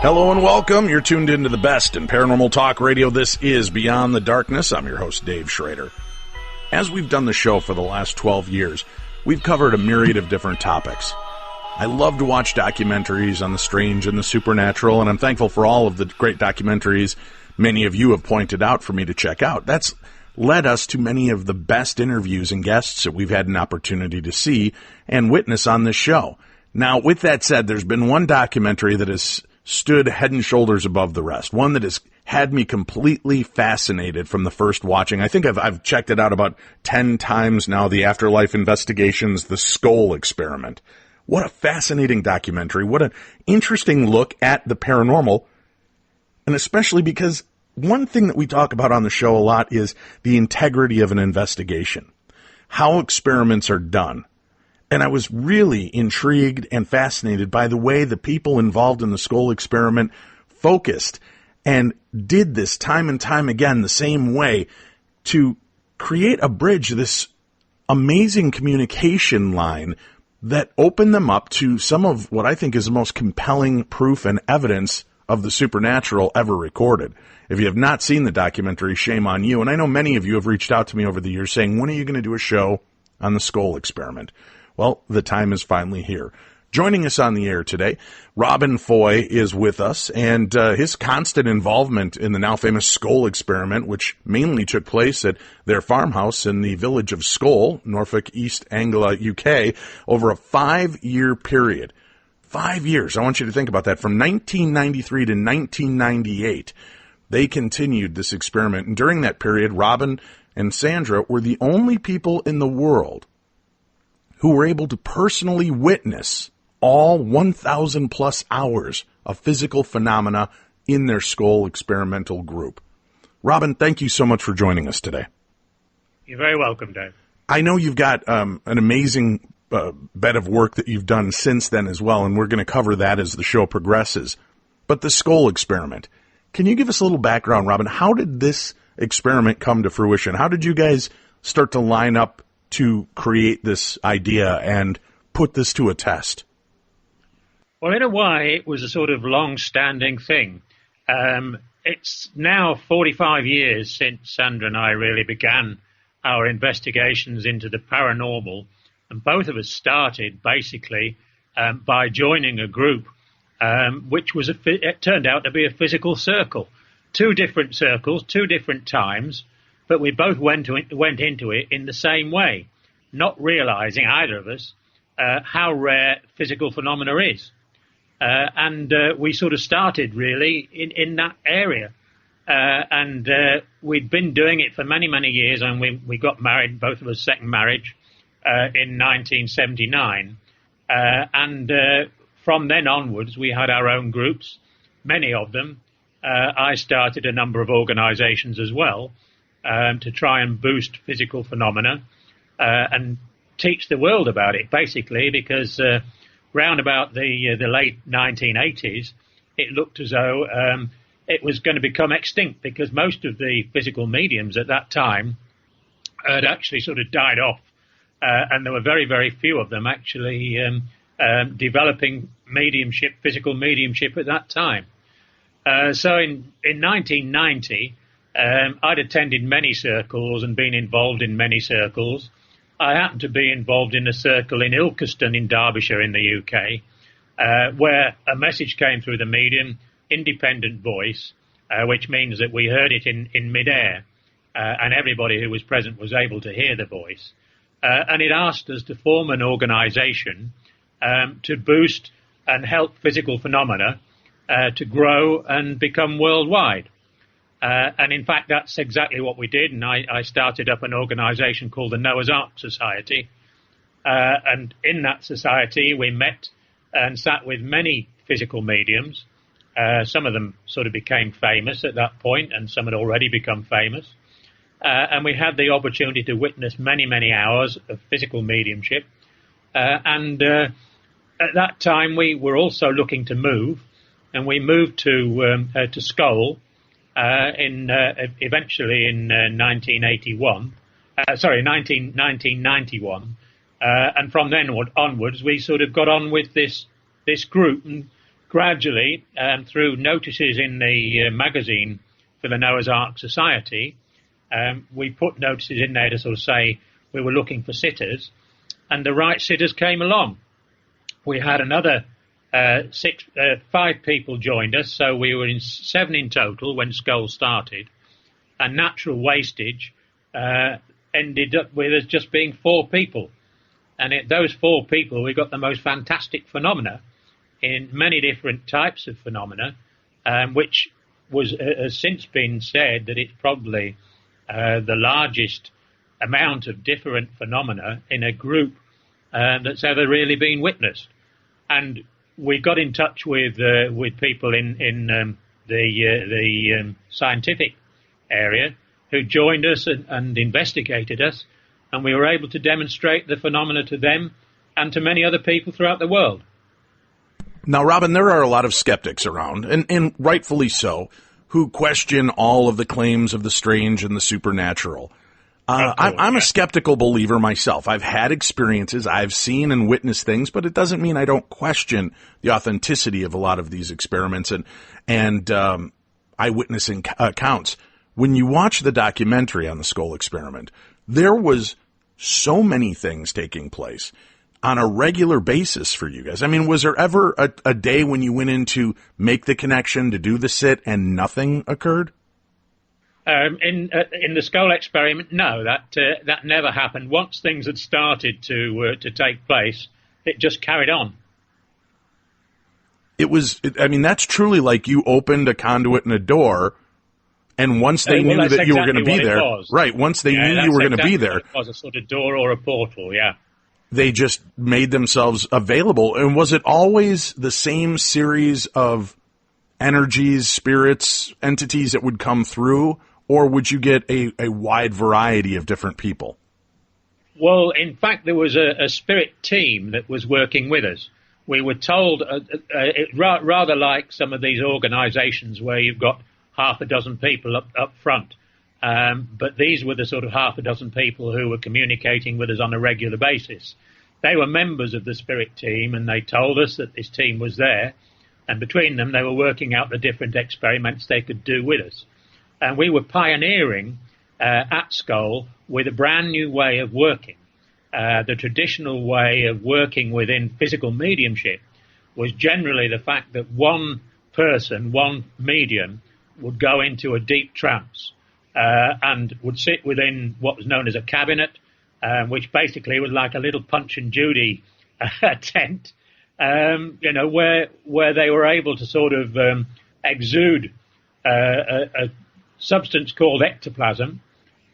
Hello and welcome. You're tuned into the best in paranormal talk radio. This is Beyond the Darkness. I'm your host, Dave Schrader. As we've done the show for the last 12 years, we've covered a myriad of different topics. I love to watch documentaries on the strange and the supernatural, and I'm thankful for all of the great documentaries many of you have pointed out for me to check out. That's led us to many of the best interviews and guests that we've had an opportunity to see and witness on this show. Now, with that said, there's been one documentary that has stood head and shoulders above the rest, one that has had me completely fascinated from the first watching. I think I've checked it out about 10 times now, the Afterlife Investigations, the Scole Experiment. What a fascinating documentary. What an interesting look at the paranormal. And especially because one thing that we talk about on the show a lot is the integrity of an investigation, how experiments are done. And I was really intrigued and fascinated by the way the people involved in the Scole experiment focused and did this time and time again the same way to create a bridge, this amazing communication line that opened them up to some of what I think is the most compelling proof and evidence of the supernatural ever recorded. If you have not seen the documentary, shame on you. And I know many of you have reached out to me over the years saying, when are you going to do a show on the Scole experiment? Well, the time is finally here. Joining us on the air today, Robin Foy is with us, and his constant involvement in the now famous Scole experiment, which mainly took place at their farmhouse in the village of Scole, Norfolk, East Anglia, UK, over a 5-year period. 5 years. I want you to think about that. From 1993 to 1998, they continued this experiment. And during that period, Robin and Sandra were the only people in the world who were able to personally witness all 1,000 plus hours of physical phenomena in their Scole Experimental Group. Robin, thank you so much for joining us today. You're very welcome, Dave. I know you've got an amazing bed of work that you've done since then as well, and we're going to cover that as the show progresses. But the Scole experiment, can you give us a little background, Robin? How did this experiment come to fruition? How did you guys start to line up to create this idea and put this to a test? Well, in a way, it was a sort of long-standing thing. It's now 45 years since Sandra and I really began our investigations into the paranormal, and both of us started basically by joining a group which was it turned out to be a physical circle. 2 different circles, 2 different times, but we both went into it in the same way, not realizing, either of us, how rare physical phenomena is. And we sort of started really in that area. And we'd been doing it for many, many years, and we got married, both of us second marriage, in 1979. And from then onwards, we had our own groups, many of them. I started a number of organizations as well, to try and boost physical phenomena and teach the world about it, basically, because round about the late 1980s, it looked as though it was going to become extinct, because most of the physical mediums at that time had actually sort of died off, and there were very, very few of them actually developing mediumship, physical mediumship at that time. So in 1990, I'd attended many circles and been involved in many circles. I happened to be involved in a circle in Ilkeston in Derbyshire in the UK, where a message came through the medium, independent voice, which means that we heard it in midair, and everybody who was present was able to hear the voice. And it asked us to form an organization to boost and help physical phenomena to grow and become worldwide. And in fact, that's exactly what we did. And I started up an organization called the Noah's Ark Society. And in that society, we met and sat with many physical mediums. Some of them sort of became famous at that point, and some had already become famous. And we had the opportunity to witness many, many hours of physical mediumship. And at that time, we were also looking to move, and we moved to Scole. Eventually in 1991, 1991, and from then onwards, we sort of got on with this group, and gradually, through notices in the magazine for the Noah's Ark Society, we put notices in there to sort of say we were looking for sitters, and the right sitters came along. We had another 5 people joined us, so we were in 7 in total when Scole started, and natural wastage ended up with us just being 4 people. And those 4 people, we got the most fantastic phenomena in many different types of phenomena, which has since been said that it's probably the largest amount of different phenomena in a group that's ever really been witnessed. And we got in touch with people in the scientific area who joined us and investigated us, and we were able to demonstrate the phenomena to them and to many other people throughout the world. Now, Robin, there are a lot of skeptics around, and rightfully so, who question all of the claims of the strange and the supernatural. I'm a skeptical believer myself. I've had experiences, I've seen and witnessed things, but it doesn't mean I don't question the authenticity of a lot of these experiments and eyewitness accounts. When you watch the documentary on the Scole Experiment, there was so many things taking place on a regular basis for you guys. I mean, was there ever a day when you went in to make the connection, to do the sit, and nothing occurred? In the Scole Experiment, no, that never happened. Once things had started to take place, it just carried on. That's truly like you opened a conduit and a door, and once they knew that you were going to be there, right? Once they knew you were going to be there, it was a sort of door or a portal, yeah. They just made themselves available. And was it always the same series of energies, spirits, entities that would come through, or would you get a wide variety of different people? Well, in fact, there was a spirit team that was working with us. We were told, rather like some of these organizations where you've got half a dozen people up front. But these were the sort of half a dozen people who were communicating with us on a regular basis. They were members of the spirit team, and they told us that this team was there. And between them, they were working out the different experiments they could do with us. And we were pioneering at Scole with a brand new way of working. The traditional way of working within physical mediumship was generally the fact that one person, one medium, would go into a deep trance and would sit within what was known as a cabinet, which basically was like a little Punch and Judy tent, where they were able to sort of exude a substance called ectoplasm,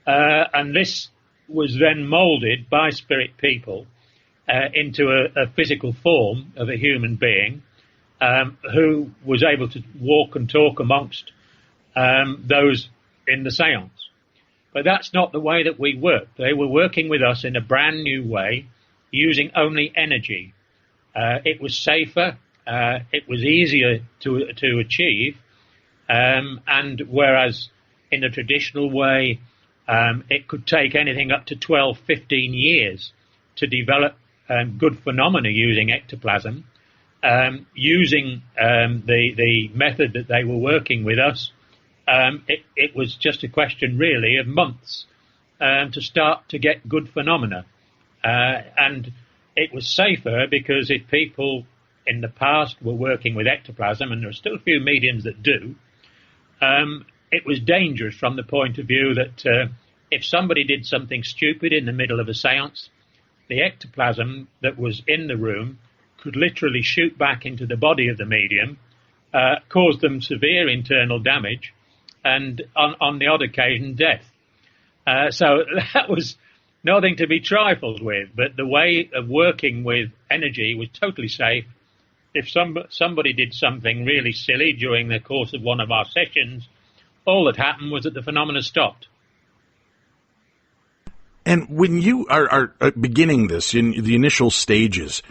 and this was then moulded by spirit people into a physical form of a human being who was able to walk and talk amongst those in the seance. But that's not the way that we worked. They were working with us in a brand new way, using only energy. It was safer, it was easier to achieve, and whereas in a traditional way, it could take anything up to 12, 15 years to develop good phenomena using ectoplasm. Using the method that they were working with us, it was just a question really of months to start to get good phenomena. And it was safer because if people in the past were working with ectoplasm, and there are still a few mediums that do, it was dangerous from the point of view that if somebody did something stupid in the middle of a seance, the ectoplasm that was in the room could literally shoot back into the body of the medium, cause them severe internal damage, and on the odd occasion, death. So that was nothing to be trifled with, but the way of working with energy was totally safe. If somebody did something really silly during the course of one of our sessions, all that happened was that the phenomena stopped. And when you are beginning this, in the initial stages,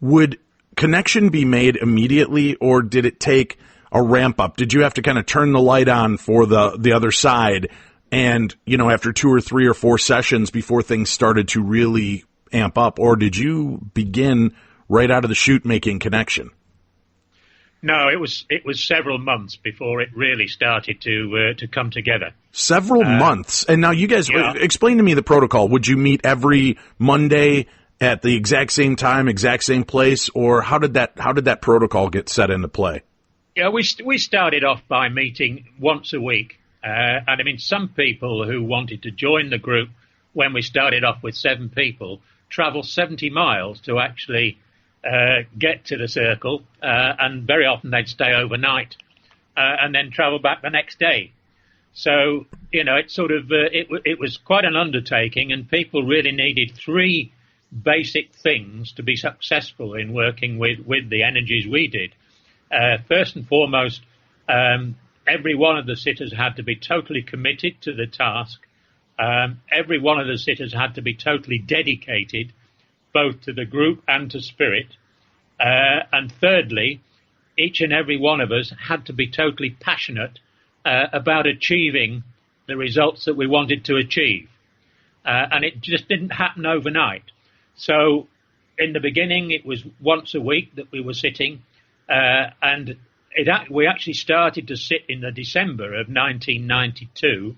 would connection be made immediately, or did it take a ramp up? Did you have to kind of turn the light on for the other side, and, after 2 or 3 or 4 sessions before things started to really amp up, or did you begin right out of the chute making connection? No, it was several months before it really started to come together. Several months. And now you guys, Yeah. explain to me the protocol. Would you meet every Monday at the exact same time, exact same place, or how did that protocol get set into play? Yeah, we started off by meeting once a week. And I mean, some people who wanted to join the group when we started off with 7 people travel 70 miles to actually get to the circle, and very often they'd stay overnight and then travel back the next day. So, it sort of it was quite an undertaking, and people really needed 3 basic things to be successful in working with the energies we did. First and foremost, every one of the sitters had to be totally committed to the task. Every one of the sitters had to be totally dedicated, both to the group and to spirit. And thirdly, each and every one of us had to be totally passionate about achieving the results that we wanted to achieve. And it just didn't happen overnight. So in the beginning, it was once a week that we were sitting, and we actually started to sit in the December of 1992,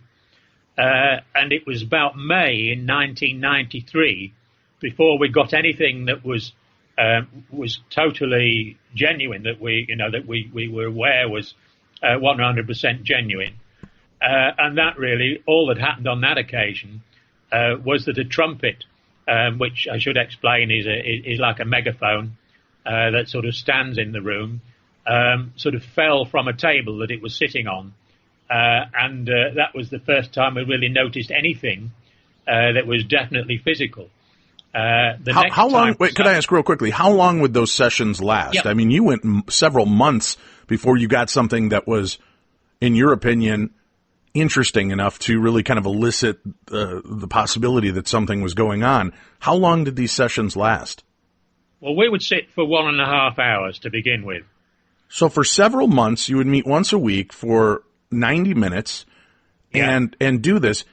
and it was about May in 1993 before we got anything that was totally genuine, that we were aware was 100% genuine. And that really, all that happened on that occasion was that a trumpet, which I should explain is like a megaphone that sort of stands in the room, sort of fell from a table that it was sitting on. And that was the first time we really noticed anything that was definitely physical. How long? Wait, could I ask real quickly? How long would those sessions last? Yep. I mean, you went several months before you got something that was, in your opinion, interesting enough to really kind of elicit the possibility that something was going on. How long did these sessions last? Well, we would sit for 1.5 hours to begin with. So for several months, you would meet once a week for 90 minutes and do this.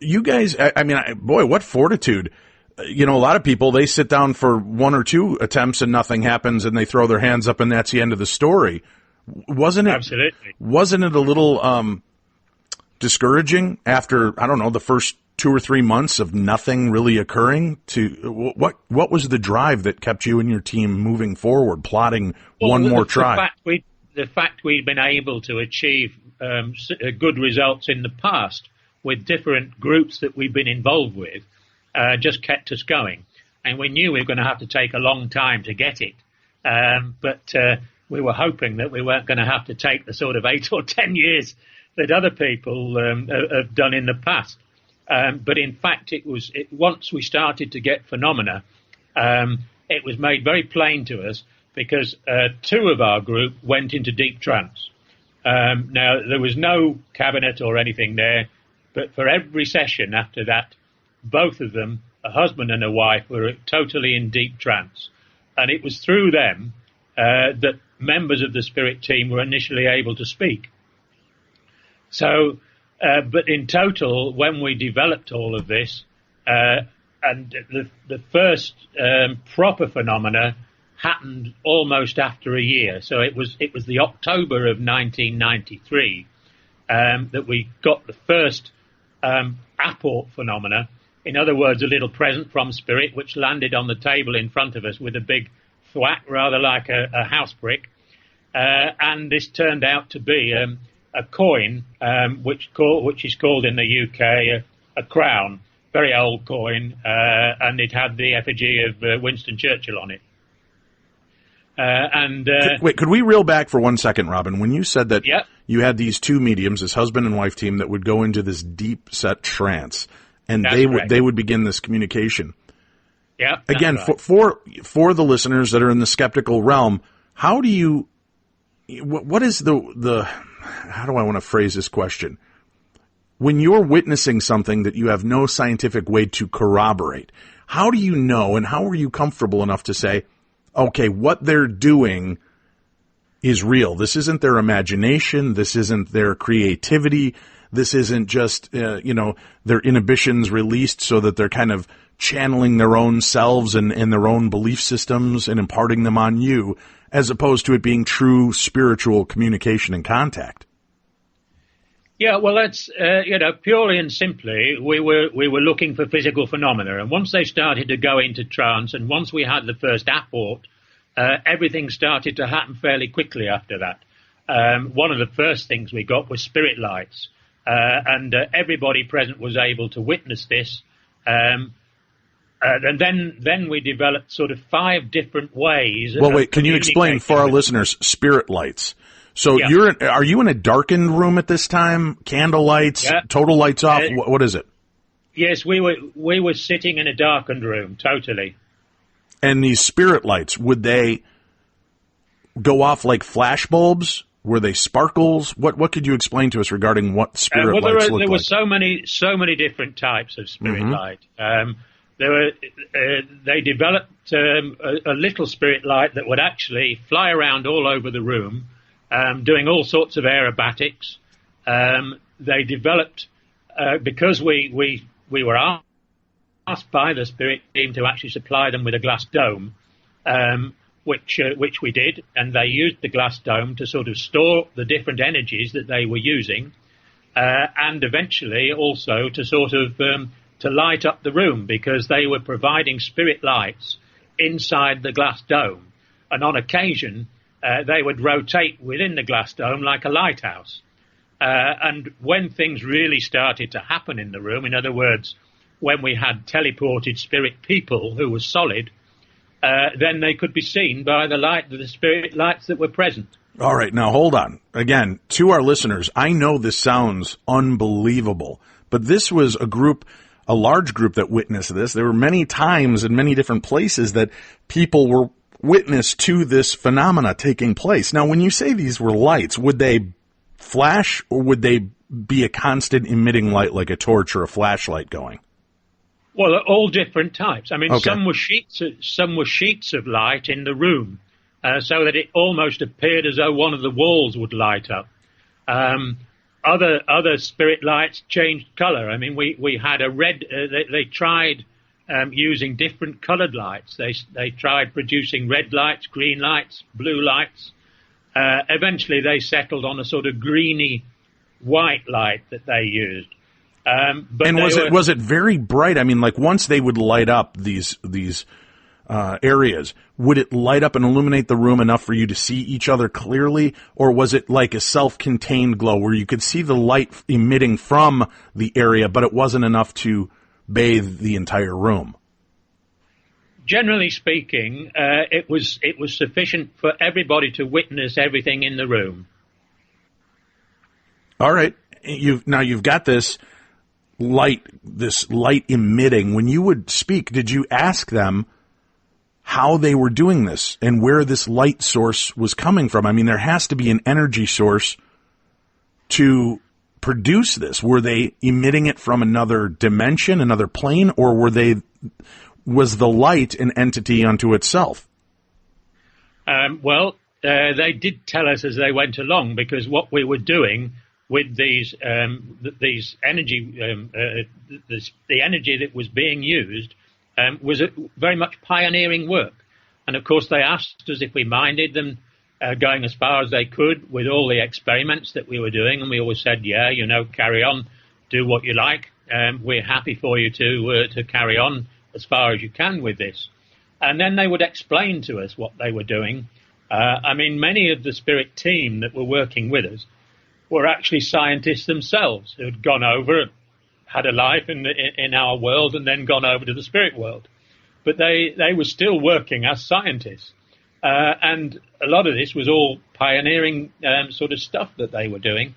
You guys, I mean, boy, what fortitude. A lot of people, they sit down for 1 or 2 attempts and nothing happens and they throw their hands up and that's the end of the story. Wasn't it? Absolutely. Wasn't it a little discouraging after, I don't know, the first 2 or 3 months of nothing really occurring? What was the drive that kept you and your team moving forward, plotting one more try? The fact we'd been able to achieve good results in the past with different groups that we've been involved with just kept us going. And we knew we were going to have to take a long time to get it. But we were hoping that we weren't going to have to take the sort of 8 or 10 years that other people have done in the past. But in fact, once we started to get phenomena, it was made very plain to us because 2 of our group went into deep trance. Now, there was no cabinet or anything there, but for every session after that, both of them, a husband and a wife, were totally in deep trance. And it was through them that members of the spirit team were initially able to speak. So, but in total, when we developed all of this, and the first proper phenomena happened almost after a year. So it was the October of 1993 that we got the first apport phenomena. In other words, a little present from spirit, which landed on the table in front of us with a big thwack, rather like a house brick. And this turned out to be a coin, which is called in the UK a crown, very old coin, and it had the effigy of Winston Churchill on it. Could we reel back for 1 second, Robin? When you said that Yep. you had these 2 mediums, this husband and wife team, that would go into this deep set trance, and they would begin this communication. Yeah. Again, right. for the listeners that are in the skeptical realm, how do you? What is the? How do I want to phrase this question? When you're witnessing something that you have no scientific way to corroborate, how do you know, and how are you comfortable enough to say, okay, what they're doing is real? This isn't their imagination. This isn't their creativity. this isn't just, their inhibitions released so that they're kind of channeling their own selves and their own belief systems and imparting them on you, as opposed to it being true spiritual communication and contact. Yeah, well, that's, purely and simply, we were looking for physical phenomena. And once they started to go into trance, and once we had the first apport, everything started to happen fairly quickly after that. One of the first things we got was spirit lights, and everybody present was able to witness this. And then we developed sort of 5 different ways. Well, wait, can you explain for our listeners spirit lights? So yeah. Are you in a darkened room at this time? Candle lights, total lights off? What is it? Yes, we were sitting in a darkened room, totally. And these spirit lights, would they go off like flash bulbs? Were they sparkles? What could you explain to us regarding what spirit lights look like? There were so many different types of spirit light. They developed a little spirit light that would actually fly around all over the room, doing all sorts of aerobatics. They developed, because we were asked by the spirit team to actually supply them with a glass dome, which we did, and they used the glass dome to sort of store the different energies that they were using, and eventually also to sort of to light up the room, because they were providing spirit lights inside the glass dome, and on occasion they would rotate within the glass dome like a lighthouse. And when things really started to happen in the room, in other words, when we had teleported spirit people who were solid, then they could be seen by the spirit lights that were present. All right, now hold on. Again, to our listeners, I know this sounds unbelievable, but this was a large group that witnessed this. There were many times in many different places that people were witness to this phenomena taking place. Now, when you say these were lights, would they flash or would they be a constant emitting light like a torch or a flashlight going? Well, all different types. I mean, some were sheets of light in the room, so that it almost appeared as though one of the walls would light up. Other spirit lights changed color. I mean, we had a red. They tried using different colored lights. They tried producing red lights, green lights, blue lights. Eventually, they settled on a sort of greeny white light that they used. But and was it very bright? I mean, like once they would light up these areas, would it light up and illuminate the room enough for you to see each other clearly, or was it like a self-contained glow where you could see the light emitting from the area, but it wasn't enough to bathe the entire room? Generally speaking, it was sufficient for everybody to witness everything in the room. All right, you've got this light emitting. When you would speak, did you ask them how they were doing this and where this light source was coming from? I mean, there has to be an energy source to produce this. Were they emitting it from another dimension, another plane, or was the light an entity unto itself? They did tell us as they went along, because what we were doing with these energy, the energy that was being used, was very much pioneering work. And of course, they asked us if we minded them going as far as they could with all the experiments that we were doing, and we always said, yeah, carry on, do what you like. We're happy for you to carry on as far as you can with this. And then they would explain to us what they were doing. I mean, many of the spirit team that were working with us were actually scientists themselves who had gone over, had a life in our world, and then gone over to the spirit world. But they were still working as scientists. And a lot of this was all pioneering sort of stuff that they were doing.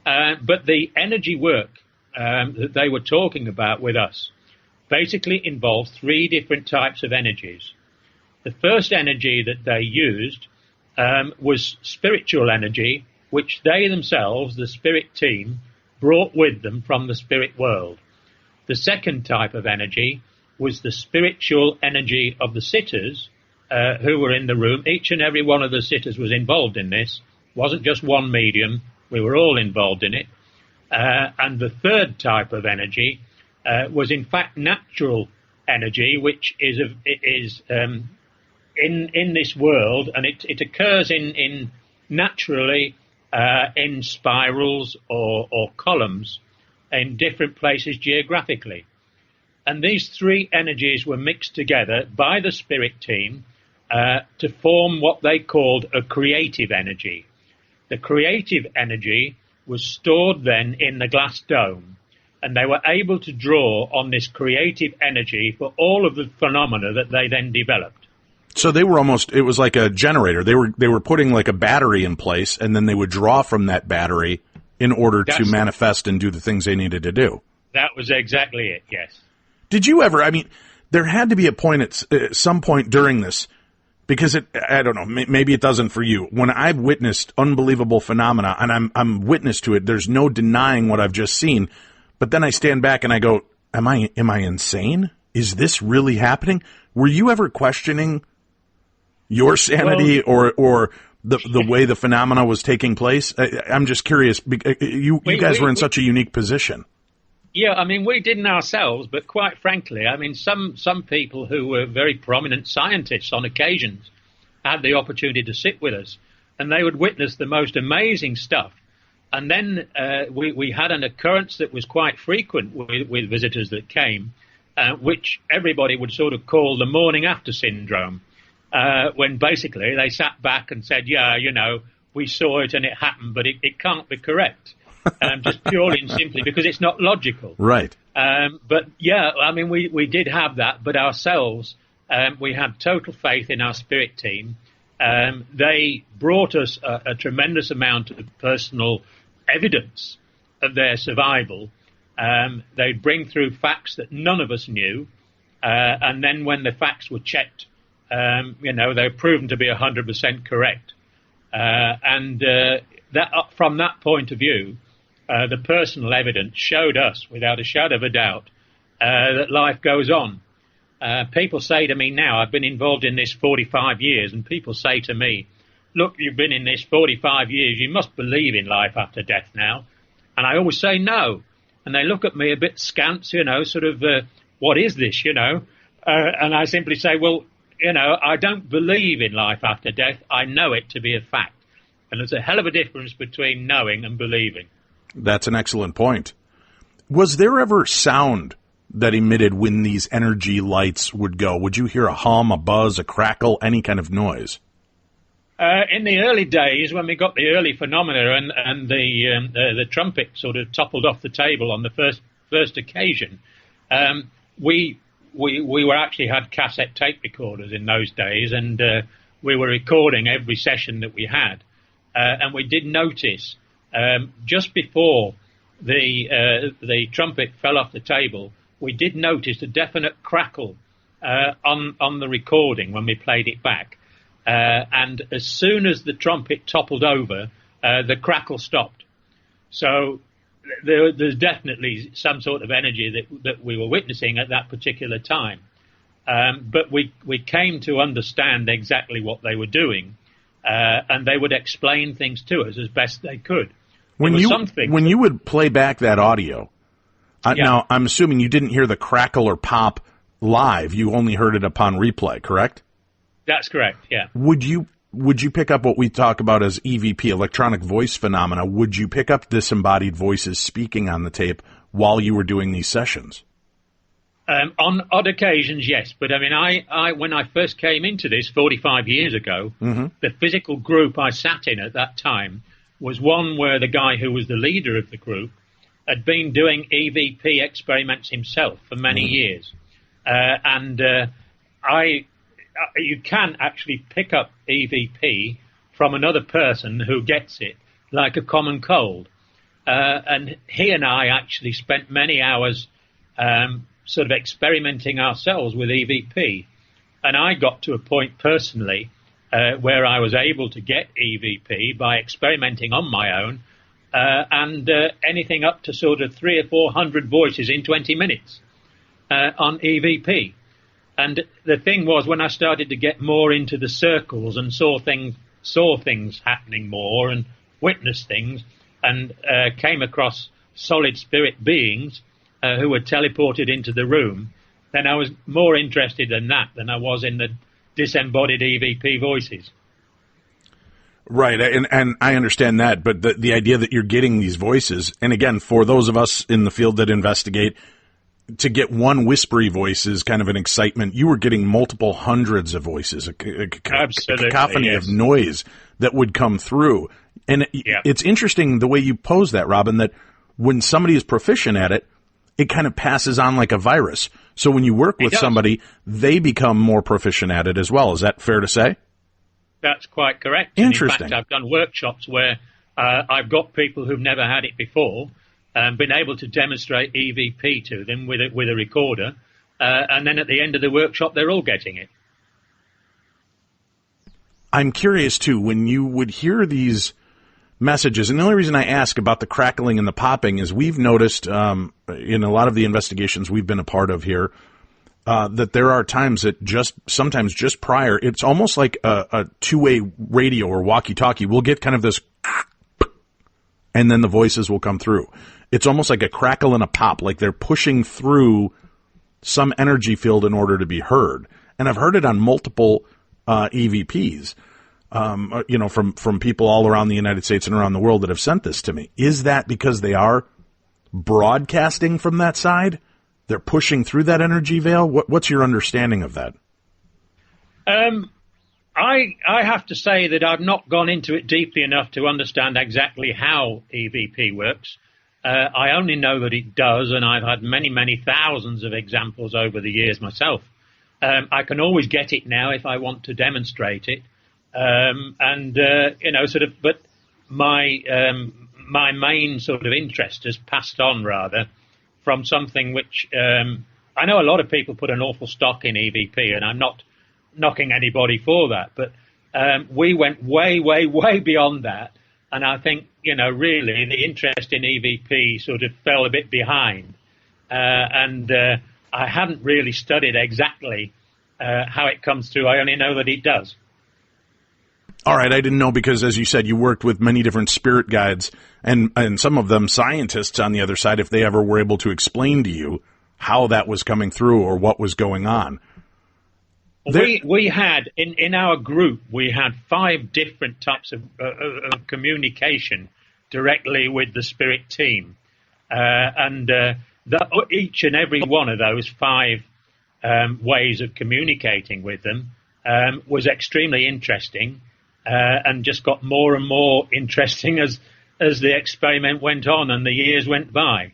But the energy work that they were talking about with us basically involved 3 different types of energies. The first energy that they used was spiritual energy, which they themselves, the spirit team, brought with them from the spirit world. The second type of energy was the spiritual energy of the sitters who were in the room. Each and every one of the sitters was involved in this. It wasn't just one medium. We were all involved in it. And the third type of energy was in fact natural energy, which is in this world, and it occurs in naturally in spirals or columns in different places geographically. And these three energies were mixed together by the spirit team to form what they called a creative energy. The creative energy was stored then in the glass dome, and they were able to draw on this creative energy for all of the phenomena that they then developed. So they were it was like a generator. They were putting like a battery in place, and then they would draw from that battery in order to manifest and do the things they needed to do. That was exactly it, yes. Did you ever, there had to be a point at some point during this, because I don't know, maybe it doesn't for you. When I've witnessed unbelievable phenomena, and I'm witness to it, there's no denying what I've just seen, but then I stand back and I go, am I insane? Is this really happening? Were you ever questioning your sanity or the way the phenomena was taking place? I'm just curious. You guys were in such a unique position. Yeah, we didn't ourselves, but quite frankly, some people who were very prominent scientists on occasions had the opportunity to sit with us, and they would witness the most amazing stuff. And then we had an occurrence that was quite frequent with visitors that came, which everybody would sort of call the morning after syndrome, when basically they sat back and said, yeah, we saw it and it happened, but it can't be correct. Just purely and simply because it's not logical. Right. But yeah, we did have that, but ourselves, we had total faith in our spirit team. They brought us a tremendous amount of personal evidence of their survival. They'd bring through facts that none of us knew. And then when the facts were checked, they were proven to be 100% correct. From that point of view, the personal evidence showed us, without a shadow of a doubt, that life goes on. People say to me now, I've been involved in this 45 years, and people say to me, look, you've been in this 45 years, you must believe in life after death now. And I always say no. And they look at me a bit scant, what is this, and I simply say, well, I don't believe in life after death. I know it to be a fact. And there's a hell of a difference between knowing and believing. That's an excellent point. Was there ever sound that emitted when these energy lights would go? Would you hear a hum, a buzz, a crackle, any kind of noise? In the early days, when we got the early phenomena and the trumpet sort of toppled off the table on the first occasion, we actually had cassette tape recorders in those days, and we were recording every session that we had. And we did notice just before the trumpet fell off the table, we did notice a definite crackle on the recording when we played it back. And as soon as the trumpet toppled over, the crackle stopped. So there's definitely some sort of energy that we were witnessing at that particular time. But we came to understand exactly what they were doing, and they would explain things to us as best they could. When you would play back that audio, now I'm assuming you didn't hear the crackle or pop live. You only heard it upon replay, correct? That's correct, yeah. Would you pick up what we talk about as EVP, electronic voice phenomena? Would you pick up disembodied voices speaking on the tape while you were doing these sessions? On odd occasions, yes. But I when I first came into this 45 years ago, the physical group I sat in at that time was one where the guy who was the leader of the group had been doing EVP experiments himself for many years. You can actually pick up EVP from another person who gets it, like a common cold. And he and I actually spent many hours sort of experimenting ourselves with EVP. And I got to a point personally where I was able to get EVP by experimenting on my own, and anything up to sort of 300 or 400 voices in 20 minutes on EVP. And the thing was, when I started to get more into the circles and saw things happening more and witnessed things, and came across solid spirit beings who were teleported into the room, then I was more interested in that than I was in the disembodied EVP voices. Right, and I understand that, but the idea that you're getting these voices, and again, for those of us in the field that investigate, to get one whispery voice is kind of an excitement. You were getting multiple hundreds of voices, a cacophony of noise that would come through. And it's interesting the way you pose that, Robin, that when somebody is proficient at it, it kind of passes on like a virus. So when you work with somebody, they become more proficient at it as well. Is that fair to say? That's quite correct. Interesting. In fact, I've done workshops where I've got people who've never had it before, been able to demonstrate EVP to them with a recorder, and then at the end of the workshop, they're all getting it. I'm curious, too, when you would hear these messages, and the only reason I ask about the crackling and the popping is we've noticed in a lot of the investigations we've been a part of here that there are times that sometimes just prior, it's almost like a two-way radio or walkie-talkie. We'll get kind of this, and then the voices will come through. It's almost like a crackle and a pop, like they're pushing through some energy field in order to be heard. And I've heard it on multiple EVPs, from people all around the United States and around the world that have sent this to me. Is that because they are broadcasting from that side? They're pushing through that energy veil? What's your understanding of that? I have to say that I've not gone into it deeply enough to understand exactly how EVP works. I only know that it does, and I've had many, many thousands of examples over the years myself. I can always get it now if I want to demonstrate it. But my main sort of interest has passed on rather from something which I know a lot of people put an awful stock in EVP, and I'm not knocking anybody for that, but we went way, way, way beyond that. And I think, really the interest in EVP sort of fell a bit behind. I haven't really studied exactly how it comes through. I only know that it does. All right, I didn't know because, as you said, you worked with many different spirit guides and some of them scientists on the other side, if they ever were able to explain to you how that was coming through or what was going on. We had, in our group, we had 5 different types of communication directly with the spirit team. Each and every one of those 5 ways of communicating with them was extremely interesting. And just got more and more interesting as the experiment went on and the years went by.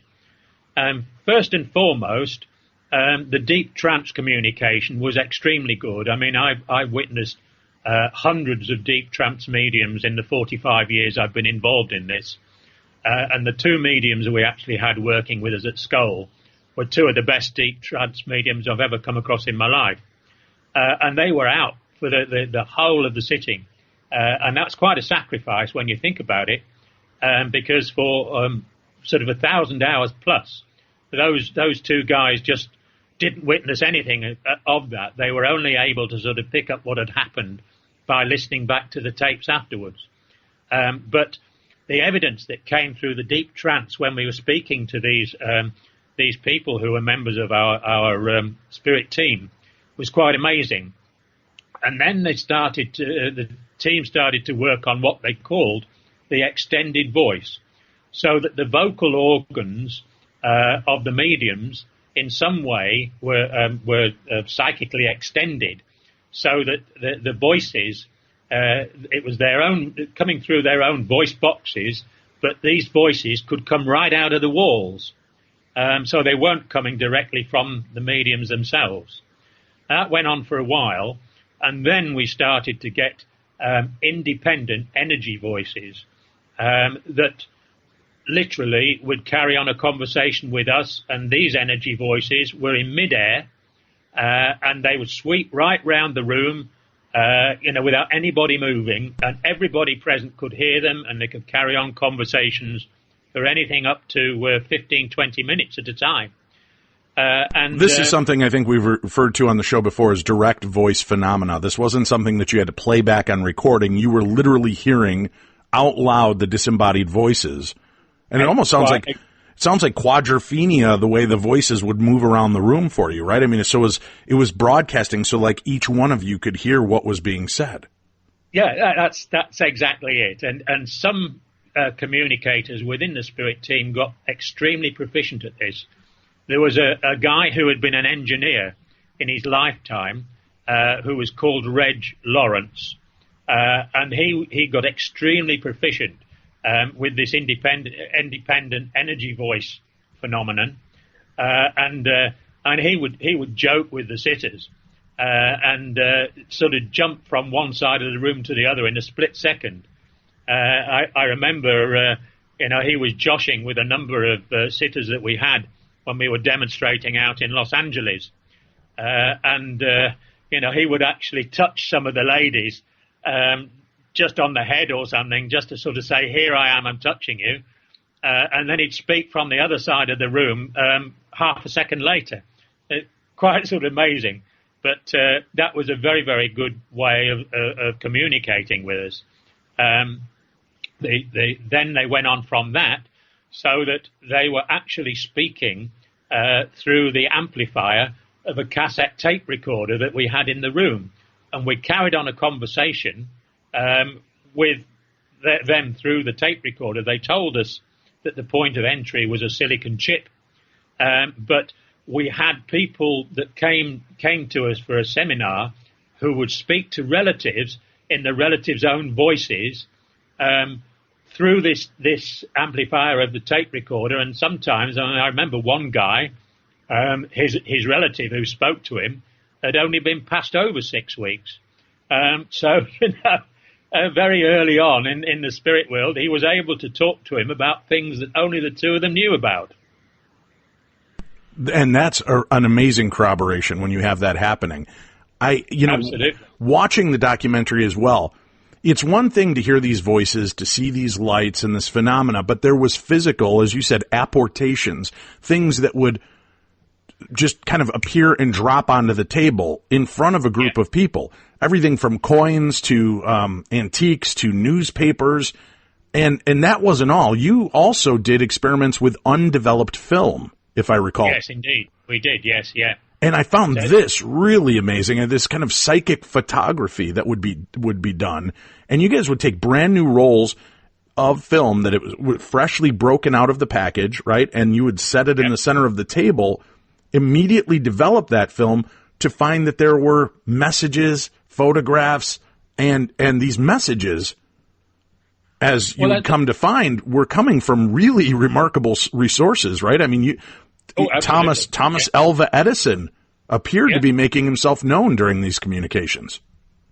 First and foremost, the deep trance communication was extremely good. I mean, I've witnessed hundreds of deep trance mediums in the 45 years I've been involved in this. And the 2 mediums that we actually had working with us at Scole were 2 of the best deep trance mediums I've ever come across in my life. And they were out for the whole of the sitting. And that's quite a sacrifice when you think about it, because for sort of 1,000 hours plus, those 2 guys just didn't witness anything of that. They were only able to sort of pick up what had happened by listening back to the tapes afterwards. But the evidence that came through the deep trance when we were speaking to these people who were members of our spirit team was quite amazing. And then the team started to work on what they called the extended voice, so that the vocal organs of the mediums in some way were psychically extended, so that the voices, it was their own, coming through their own voice boxes, but these voices could come right out of the walls, so they weren't coming directly from the mediums themselves. That went on for a while, and then we started to get independent energy voices that literally would carry on a conversation with us, and these energy voices were in midair, and they would sweep right round the room, without anybody moving, and everybody present could hear them, and they could carry on conversations for anything up to 15, 20 minutes at a time. This is something I think we've referred to on the show before as direct voice phenomena. This wasn't something that you had to play back on recording. You were literally hearing out loud the disembodied voices. And it almost sounds like sounds like quadrophenia, the way the voices would move around the room for you, right? I mean, so it was broadcasting, so like each one of you could hear what was being said. Yeah, that's exactly it. And some communicators within the spirit team got extremely proficient at this. There was a guy who had been an engineer in his lifetime, who was called Reg Lawrence, and he got extremely proficient with this independent energy voice phenomenon, and he would joke with the sitters and sort of jump from one side of the room to the other in a split second. I remember, he was joshing with a number of sitters that we had when we were demonstrating out in Los Angeles, and he would actually touch some of the ladies just on the head or something, just to sort of say, "Here I am, I'm touching you," and then he'd speak from the other side of the room half a second later. Quite sort of amazing, but that was a very, very good way of communicating with us. Then they went on from that, so that they were actually speaking through the amplifier of a cassette tape recorder that we had in the room, and we carried on a conversation with them through the tape recorder. They told us that the point of entry was a silicon chip, but we had people that came to us for a seminar who would speak to relatives in the relatives' own voices through this amplifier of the tape recorder. And sometimes, I remember one guy, his relative who spoke to him had only been passed over 6 weeks. Very early on in the spirit world, he was able to talk to him about things that only the two of them knew about. And that's an amazing corroboration when you have that happening. Absolutely. Watching the documentary as well, it's one thing to hear these voices, to see these lights and this phenomena, but there was physical, as you said, apportations, things that would just kind of appear and drop onto the table in front of a group of people. Everything from coins to antiques to newspapers. And that wasn't all. You also did experiments with undeveloped film, if I recall. Yes, indeed. We did, yes, yeah. And I found this really amazing, and this kind of psychic photography that would be done. And you guys would take brand new rolls of film that it was freshly broken out of the package, right? And you would set it in the center of the table, immediately develop that film to find that there were messages, photographs, and these messages, as you would come to find, were coming from really remarkable resources, right? I mean, Thomas Alva Edison appeared to be making himself known during these communications.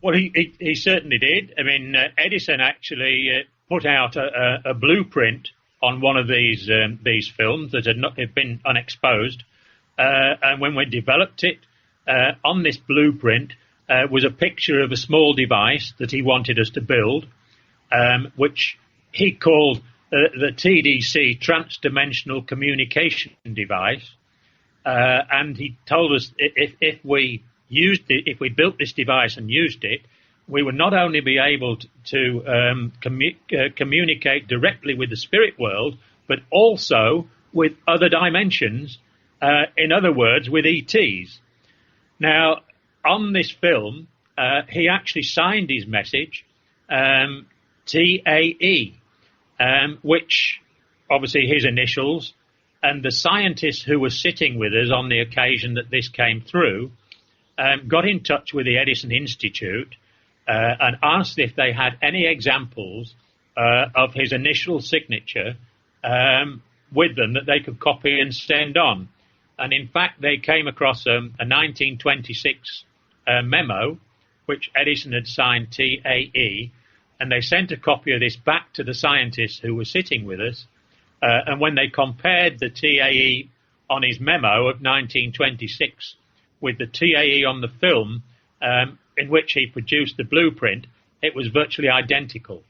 Well, he certainly did. I mean, Edison actually put out a blueprint on one of these films that had been unexposed, and when we developed it, on this blueprint was a picture of a small device that he wanted us to build, which he called the TDC, Trans-Dimensional Communication Device, and he told us if we built this device and used it, we would not only be able to communicate directly with the spirit world, but also with other dimensions, in other words, with ETs. Now, on this film, he actually signed his message TAE, which obviously his initials, and the scientists who were sitting with us on the occasion that this came through got in touch with the Edison Institute and asked if they had any examples of his initial signature with them that they could copy and send on. And in fact, they came across a 1926 memo, which Edison had signed TAE, and they sent a copy of this back to the scientists who were sitting with us. And when they compared the TAE on his memo of 1926 with the TAE on the film in which he produced the blueprint, it was virtually identical.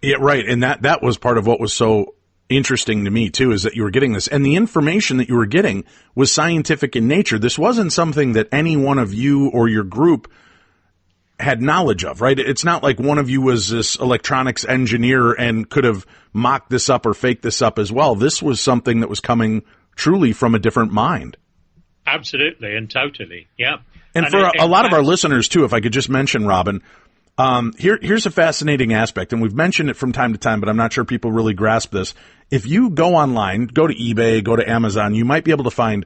Yeah, right. And that was part of what was so interesting to me, too, is that you were getting this. And the information that you were getting was scientific in nature. This wasn't something that any one of you or your group had knowledge of, right? It's not like one of you was this electronics engineer and could have mocked this up or faked this up as well. This was something that was coming truly from a different mind. Absolutely and totally, yeah. And for a lot of our listeners, too, if I could just mention, Robin, here's a fascinating aspect, and we've mentioned it from time to time, but I'm not sure people really grasp this. If you go online, go to eBay, go to Amazon, you might be able to find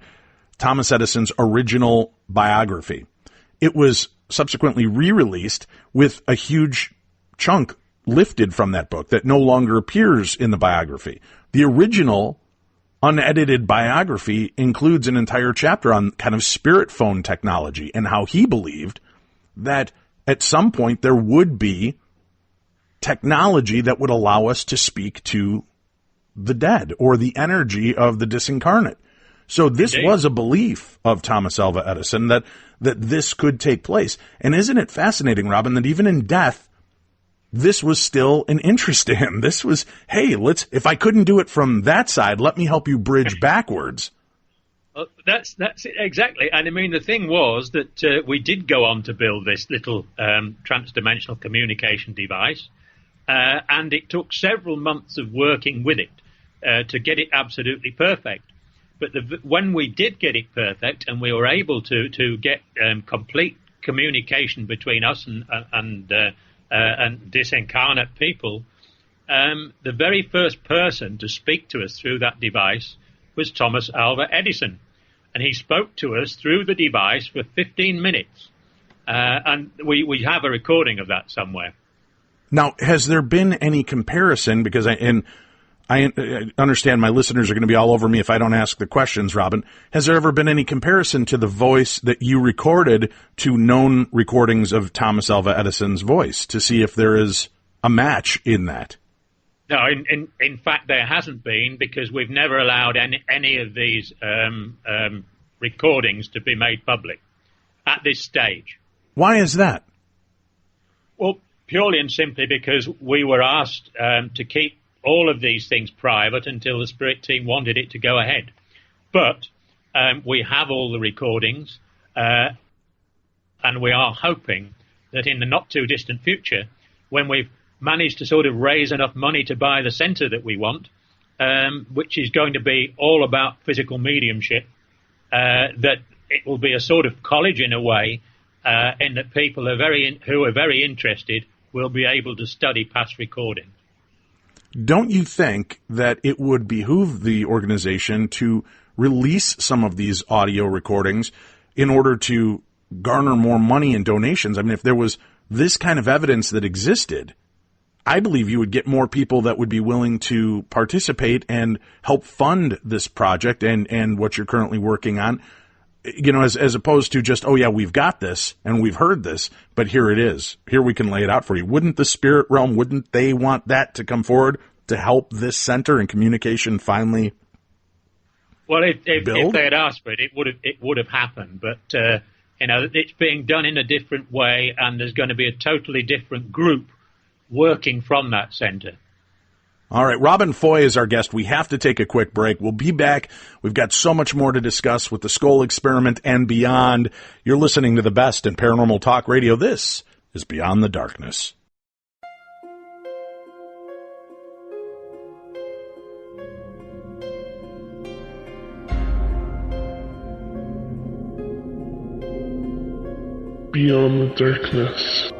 Thomas Edison's original biography. It was subsequently re-released with a huge chunk lifted from that book that no longer appears in the biography. The original unedited biography includes an entire chapter on kind of spirit phone technology and how he believed that at some point there would be technology that would allow us to speak to the dead or the energy of the disincarnate. So this was a belief of Thomas Alva Edison that this could take place. And isn't it fascinating, Robin, that even in death, this was still an interest to him. This was, hey, if I couldn't do it from that side, let me help you bridge backwards. Well, that's it, exactly. And I mean, the thing was that we did go on to build this little transdimensional communication device, and it took several months of working with it to get it absolutely perfect. But when we did get it perfect and we were able to get complete communication between us and disincarnate people, the very first person to speak to us through that device was Thomas Alva Edison. And he spoke to us through the device for 15 minutes. And we have a recording of that somewhere. Now, has there been any comparison? Because I understand my listeners are going to be all over me if I don't ask the questions, Robin. Has there ever been any comparison to the voice that you recorded to known recordings of Thomas Alva Edison's voice to see if there is a match in that? No, in fact, there hasn't been, because we've never allowed any of these recordings to be made public at this stage. Why is that? Well, purely and simply because we were asked to keep all of these things private until the Spirit team wanted it to go ahead. But we have all the recordings, and we are hoping that in the not-too-distant future, when we've managed to sort of raise enough money to buy the centre that we want, which is going to be all about physical mediumship, that it will be a sort of college in a way, in that people who are very interested will be able to study past recordings. Don't you think that it would behoove the organization to release some of these audio recordings in order to garner more money and donations? I mean, if there was this kind of evidence that existed, I believe you would get more people that would be willing to participate and help fund this project and what you're currently working on, you know, as opposed to just, oh yeah, we've got this and we've heard this, but here it is. Here we can lay it out for you. Wouldn't the spirit realm, wouldn't they want that to come forward to help this center and communication finally Well, if they had asked for it, it would have happened. But, it's being done in a different way, and there's going to be a totally different group working from that center. All right, Robin Foy is our guest. We have to take a quick break. We'll be back. We've got so much more to discuss with the Scole Experiment and beyond. You're listening to the best in paranormal talk radio. This is Beyond the Darkness. Beyond the Darkness.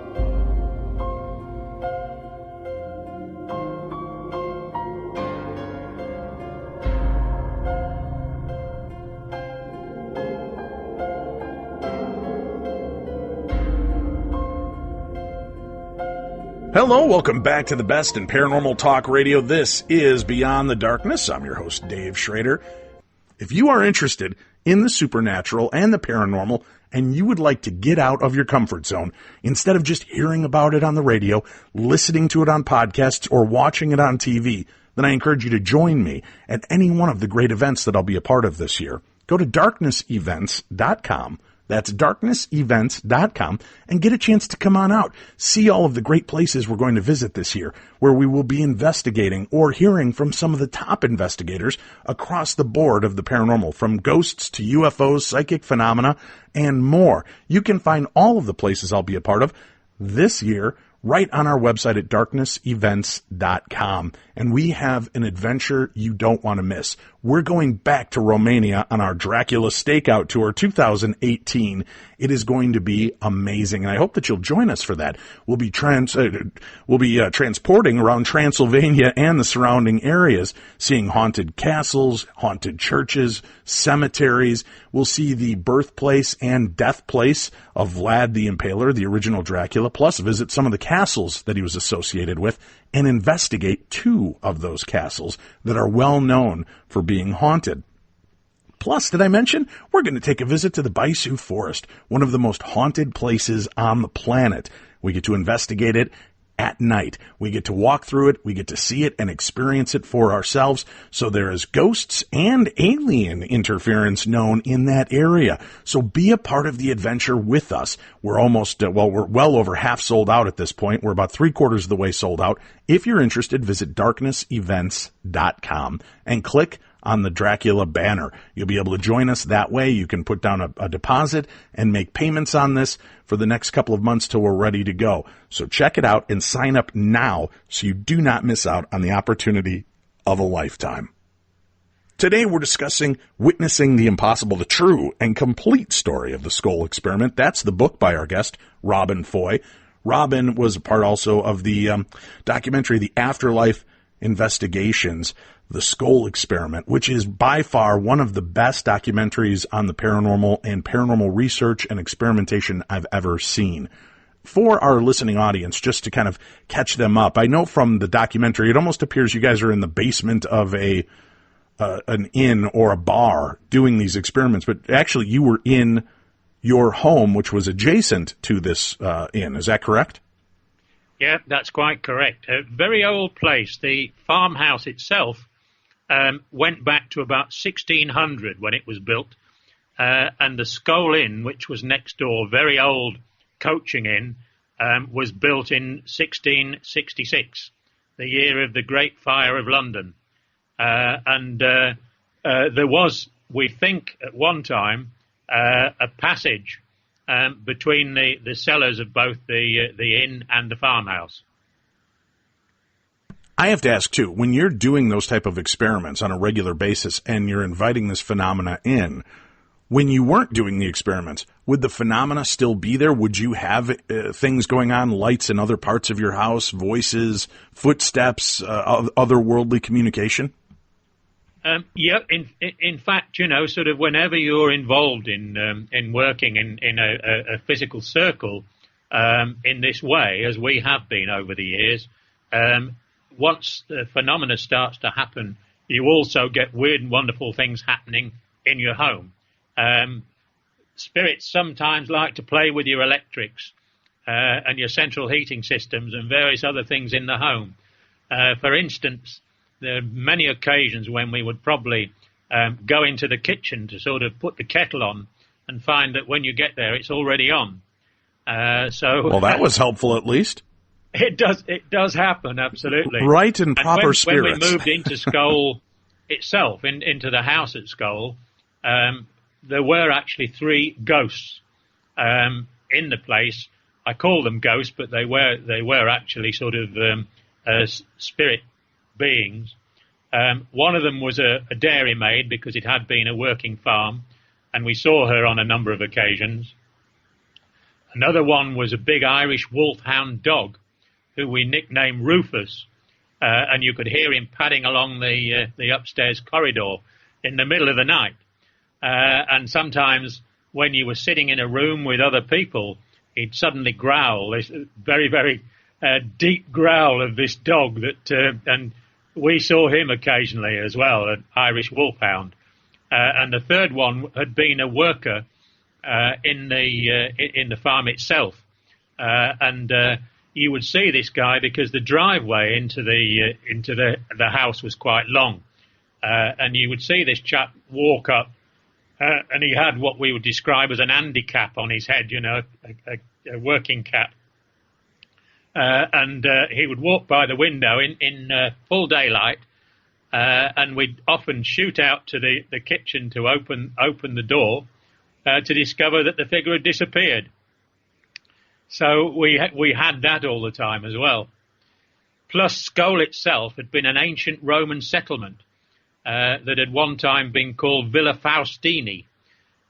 Hello, welcome back to the best in paranormal talk radio. This is Beyond the Darkness. I'm your host, Dave Schrader. If you are interested in the supernatural and the paranormal, and you would like to get out of your comfort zone, instead of just hearing about it on the radio, listening to it on podcasts, or watching it on TV, then I encourage you to join me at any one of the great events that I'll be a part of this year. Go to darknessevents.com. That's darknessevents.com, and get a chance to come on out. See all of the great places we're going to visit this year, where we will be investigating or hearing from some of the top investigators across the board of the paranormal, from ghosts to UFOs, psychic phenomena, and more. You can find all of the places I'll be a part of this year right on our website at darknessevents.com. And we have an adventure you don't want to miss. We're going back to Romania on our Dracula Stakeout Tour 2018. It is going to be amazing, and I hope that you'll join us for that. We'll be transporting around Transylvania and the surrounding areas, seeing haunted castles, haunted churches, cemeteries. We'll see the birthplace and death place of Vlad the Impaler, the original Dracula, plus visit some of the castles that he was associated with and investigate 2 of those castles that are well known for being haunted. Plus, did I mention, we're going to take a visit to the Baisu Forest, one of the most haunted places on the planet. We get to investigate it at night. We get to walk through it, we get to see it and experience it for ourselves. So there is ghosts and alien interference known in that area. So be a part of the adventure with us. We're almost, we're well over half sold out at this point. We're about 3/4 of the way sold out. If you're interested, visit darknessevents.com and click on the Dracula banner. You'll be able to join us that way. You can put down a deposit and make payments on this for the next couple of months till we're ready to go. So check it out and sign up now so you do not miss out on the opportunity of a lifetime. Today we're discussing Witnessing the Impossible, the true and complete story of the Scole Experiment. That's the book by our guest, Robin Foy. Robin was a part also of the documentary, The Afterlife Investigations, the Scole Experiment, which is by far one of the best documentaries on the paranormal and paranormal research and experimentation I've ever seen. For our listening audience, just to kind of catch them up, I know from the documentary, it almost appears you guys are in the basement of an inn or a bar doing these experiments, but actually you were in your home, which was adjacent to this inn. Is that correct? Yeah, that's quite correct. A very old place. The farmhouse itself went back to about 1600 when it was built, and the Scole Inn, which was next door, very old coaching inn, was built in 1666, the year of the Great Fire of London. And there was, we think, at one time, a passage between the cellars of both the inn and the farmhouse. I have to ask, too, when you're doing those type of experiments on a regular basis and you're inviting this phenomena in, when you weren't doing the experiments, would the phenomena still be there? Would you have things going on, lights in other parts of your house, voices, footsteps, otherworldly communication? Yeah, in fact, you know, sort of whenever you're involved in working in a physical circle in this way, as we have been over the years, once the phenomena starts to happen, you also get weird and wonderful things happening in your home. Spirits sometimes like to play with your electrics and your central heating systems and various other things in the home. For instance, there are many occasions when we would probably go into the kitchen to sort of put the kettle on and find that when you get there, it's already on. Well, that was helpful at least. It does happen, absolutely. Right, in proper spirits. When we moved into Scole itself, into the house at Scole, there were actually 3 ghosts in the place. I call them ghosts, but they were actually sort of spirit beings. One of them was a dairymaid because it had been a working farm, and we saw her on a number of occasions. Another one was a big Irish wolfhound dog who we nicknamed Rufus, and you could hear him padding along the upstairs corridor in the middle of the night. And sometimes when you were sitting in a room with other people, he'd suddenly growl, this very, very deep growl of this dog and we saw him occasionally as well, an Irish wolfhound. And the third one had been a worker in the farm itself. And you would see this guy because the driveway into the house was quite long. And you would see this chap walk up, and he had what we would describe as an Andy cap on his head, you know, a working cap. And he would walk by the window in full daylight, and we'd often shoot out to the kitchen to open the door to discover that the figure had disappeared. So we had that all the time as well. Plus, Scole itself had been an ancient Roman settlement that had one time been called Villa Faustini.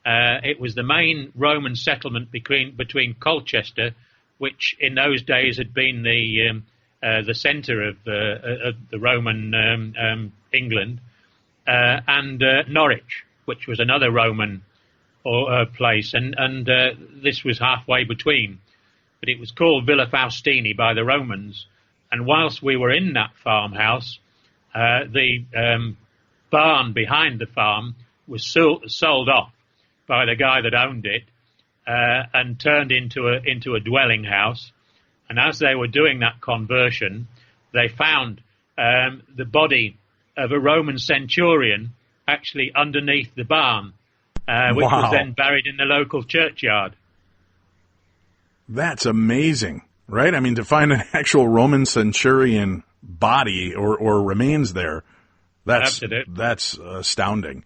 It was the main Roman settlement between Colchester, which in those days had been the centre of the Roman England, and Norwich, which was another Roman place, and this was halfway between. But it was called Villa Faustini by the Romans. And whilst we were in that farmhouse, the barn behind the farm was sold off by the guy that owned it and turned into a dwelling house. And as they were doing that conversion, they found the body of a Roman centurion actually underneath the barn, which was then buried in the local churchyard. That's amazing, right? I mean, to find an actual Roman centurion body or remains there, that's astounding.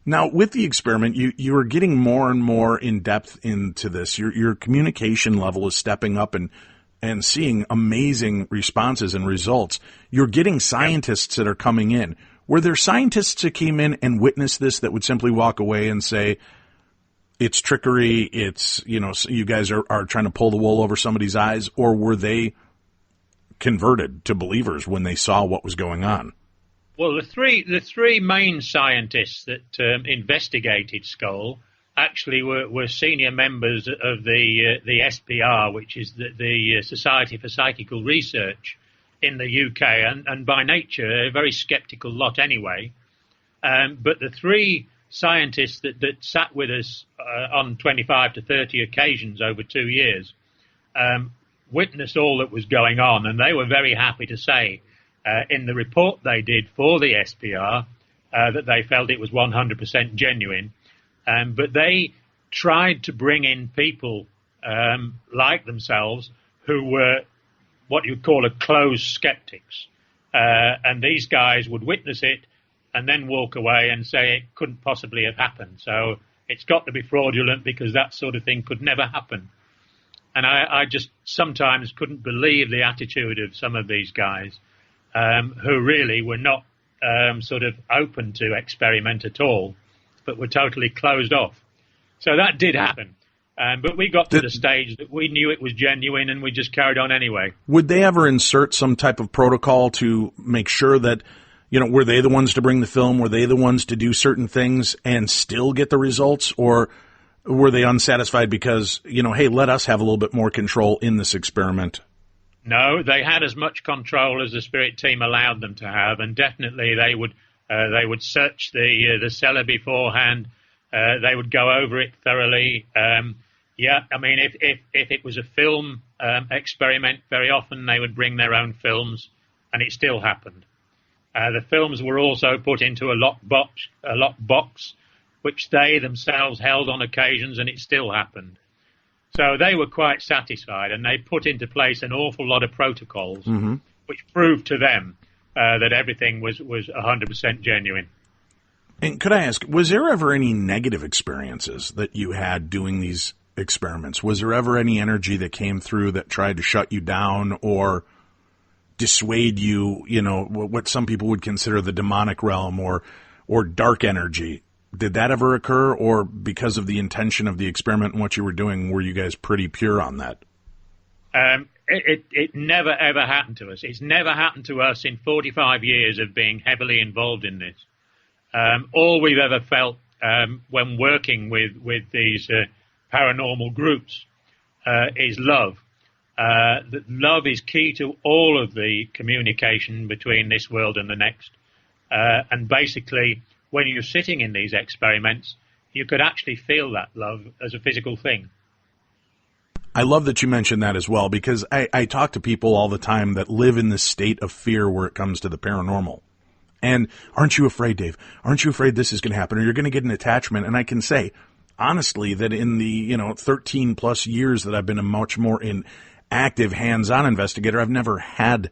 Now, with the experiment, you are getting more and more in depth into this. Your communication level is stepping up and seeing amazing responses and results. You're getting scientists that are coming in. Were there scientists that came in and witnessed this that would simply walk away and say, it's trickery, it's, you guys are trying to pull the wool over somebody's eyes, or were they converted to believers when they saw what was going on? Well, the three main scientists that investigated Scole actually were senior members of the SPR, which is the Society for Psychical Research in the UK, and by nature a very sceptical lot anyway. But the three scientists that sat with us on 25 to 30 occasions over 2 years witnessed all that was going on, and they were very happy to say in the report they did for the SPR that they felt it was 100% genuine. But they tried to bring in people like themselves who were what you'd call a closed skeptics. And these guys would witness it and then walk away and say it couldn't possibly have happened. So it's got to be fraudulent because that sort of thing could never happen. And I just sometimes couldn't believe the attitude of some of these guys who really were not sort of open to experiment at all, but were totally closed off. So that did happen. But we got to the stage that we knew it was genuine and we just carried on anyway. Would they ever insert some type of protocol to make sure that, were they the ones to bring the film? Were they the ones to do certain things and still get the results? Or were they unsatisfied because, hey, let us have a little bit more control in this experiment? No, they had as much control as the spirit team allowed them to have, and definitely they would search the cellar beforehand. They would go over it thoroughly. If it was a film experiment, very often they would bring their own films, and it still happened. The films were also put into a lockbox, which they themselves held on occasions, and it still happened. So they were quite satisfied, and they put into place an awful lot of protocols, which proved to them that everything was 100% genuine. And could I ask, was there ever any negative experiences that you had doing these experiments? Was there ever any energy that came through that tried to shut you down or dissuade you, what some people would consider the demonic realm or dark energy? Did that ever occur, or because of the intention of the experiment and what you were doing, were you guys pretty pure on that? It never, ever happened to us. It's never happened to us in 45 years of being heavily involved in this. All we've ever felt when working with these paranormal groups is love. That love is key to all of the communication between this world and the next. And basically, when you're sitting in these experiments, you could actually feel that love as a physical thing. I love that you mentioned that as well, because I talk to people all the time that live in this state of fear where it comes to the paranormal. And aren't you afraid, Dave? Aren't you afraid this is going to happen, or you're going to get an attachment? And I can say, honestly, that in the 13 plus years that I've been a much more active hands-on investigator, I've never had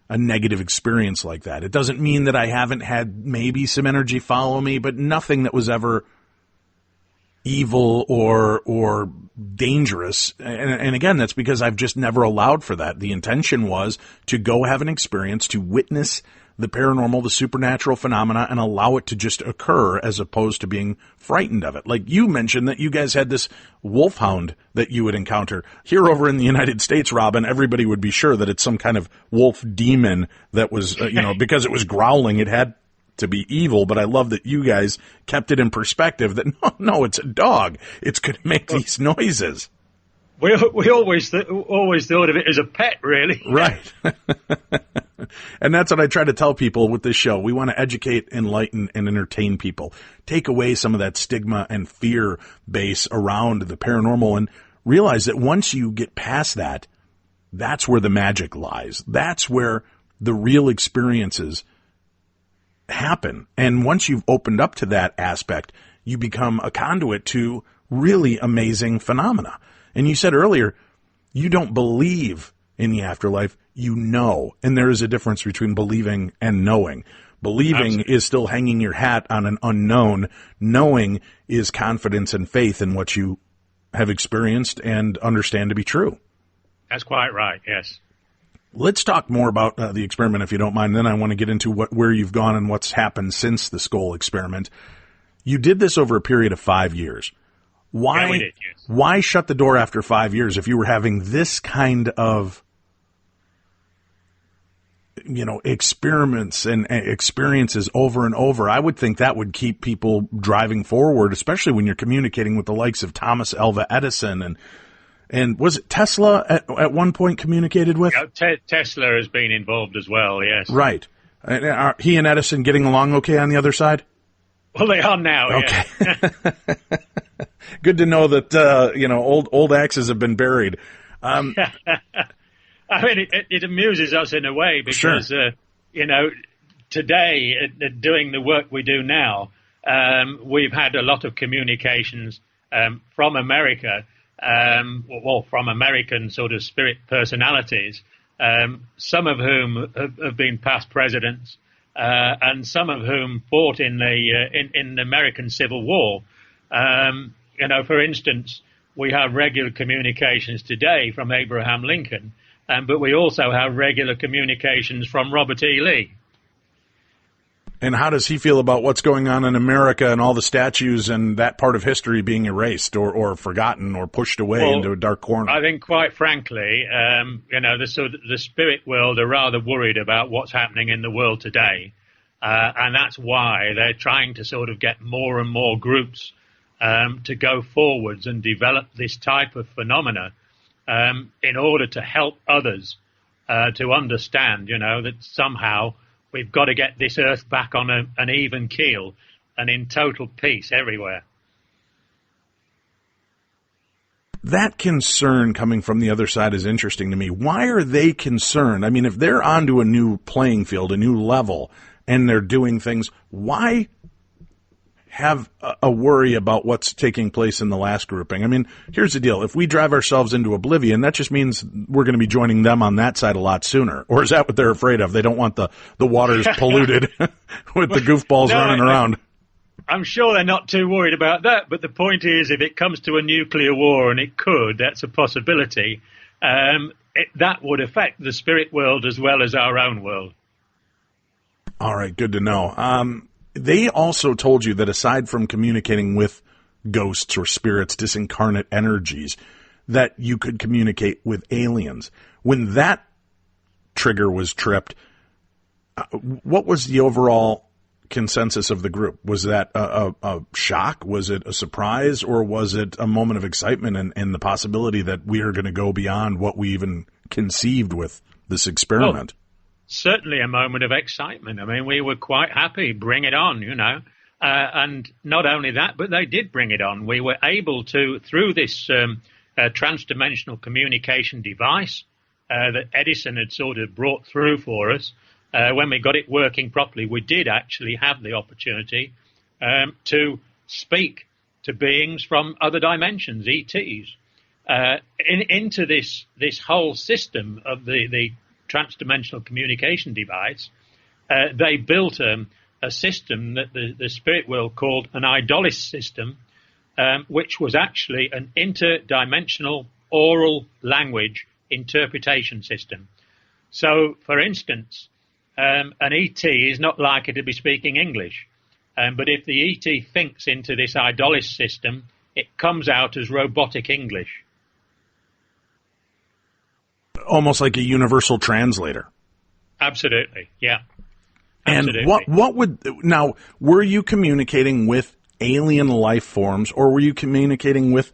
a negative experience like that. It doesn't mean that I haven't had maybe some energy follow me, but nothing that was ever evil or dangerous. And again, that's because I've just never allowed for that. The intention was to go have an experience, to witness the paranormal, the supernatural phenomena, and allow it to just occur as opposed to being frightened of it. Like you mentioned that you guys had this wolfhound that you would encounter. Here over in the United States, Robin, everybody would be sure that it's some kind of wolf demon that was, because it was growling, it had to be evil. But I love that you guys kept it in perspective that no, it's a dog. It's going to make these noises. We always thought of it as a pet, really. Right. And that's what I try to tell people with this show. We want to educate, enlighten, and entertain people. Take away some of that stigma and fear base around the paranormal and realize that once you get past that, that's where the magic lies. That's where the real experiences happen. And once you've opened up to that aspect, you become a conduit to really amazing phenomena. And you said earlier, you don't believe in the afterlife, you know. And there is a difference between believing and knowing. Believing Absolutely. Is still hanging your hat on an unknown. Knowing is confidence and faith in what you have experienced and understand to be true. That's quite right, yes. Let's talk more about the experiment, if you don't mind. Then I want to get into where you've gone and what's happened since the Scole experiment. You did this over a period of 5 years. Why, yeah, we did, yes. Why shut the door after 5 years if you were having this kind of, experiments and experiences over and over? I would think that would keep people driving forward, especially when you're communicating with the likes of Thomas Alva Edison and was it Tesla at one point communicated with? Yeah, Tesla has been involved as well, yes. Right. Are he and Edison getting along okay on the other side? Well, they are now, okay. Yeah. Good to know that, old axes have been buried. I mean, it amuses us in a way because, sure. Today, doing the work we do now, we've had a lot of communications from America, from American sort of spirit personalities, some of whom have been past presidents, and some of whom fought in the American Civil War. For instance, we have regular communications today from Abraham Lincoln, but we also have regular communications from Robert E. Lee. And how does he feel about what's going on in America and all the statues and that part of history being erased or forgotten or pushed away into a dark corner? I think, quite frankly, the spirit world are rather worried about what's happening in the world today. And that's why they're trying to sort of get more and more groups to go forwards and develop this type of phenomena in order to help others to understand, that somehow we've got to get this earth back on an even keel and in total peace everywhere. That concern coming from the other side is interesting to me. Why are they concerned? I mean, if they're onto a new playing field, a new level, and they're doing things, why have a worry about what's taking place in the last grouping? I mean, here's the deal. If we drive ourselves into oblivion, that just means we're going to be joining them on that side a lot sooner. Or is that what they're afraid of? They don't want the waters polluted with the goofballs running around. I'm sure they're not too worried about that. But the point is, if it comes to a nuclear war, and it could, that's a possibility, that would affect the spirit world as well as our own world. All right, good to know. They also told you that aside from communicating with ghosts or spirits, disincarnate energies, that you could communicate with aliens. When that trigger was tripped, what was the overall consensus of the group? Was that a shock? Was it a surprise? Or was it a moment of excitement and the possibility that we are going to go beyond what we even conceived with this experiment? Well, certainly a moment of excitement. I mean, we were quite happy. Bring it on, and not only that, but they did bring it on. We were able to, through this transdimensional communication device that Edison had sort of brought through for us, when we got it working properly, we did actually have the opportunity to speak to beings from other dimensions, ETs, into this whole system of the transdimensional communication device. They built a system that the spirit world called an Idolis system, which was actually an interdimensional oral language interpretation system. So, for instance, an ET is not likely to be speaking English, but if the ET thinks into this Idolis system, it comes out as robotic English. Almost like a universal translator. Absolutely, yeah. Absolutely. And what would, now, were you communicating with alien life forms, or were you communicating with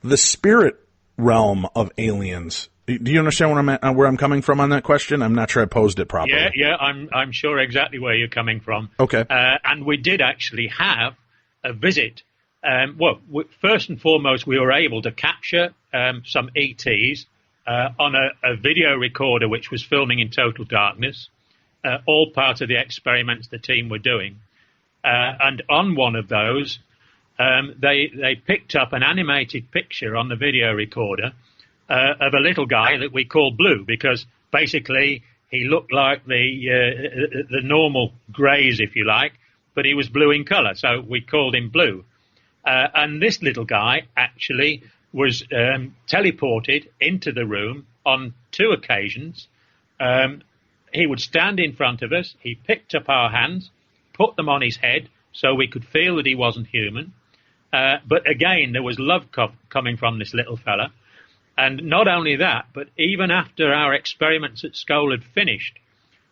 the spirit realm of aliens? Do you understand where I'm coming from on that question? I'm not sure I posed it properly. Yeah, I'm sure exactly where you're coming from. Okay. And we did actually have a visit. First and foremost, we were able to capture some ETs on a video recorder which was filming in total darkness, all part of the experiments the team were doing. And on one of those, they picked up an animated picture on the video recorder of a little guy that we call Blue, because basically he looked like the normal greys, if you like, but he was blue in colour, so we called him Blue. And this little guy actually was teleported into the room on 2 occasions. He would stand in front of us, he picked up our hands, put them on his head so we could feel that he wasn't human. But again, there was love coming from this little fella. And not only that, but even after our experiments at Scole had finished,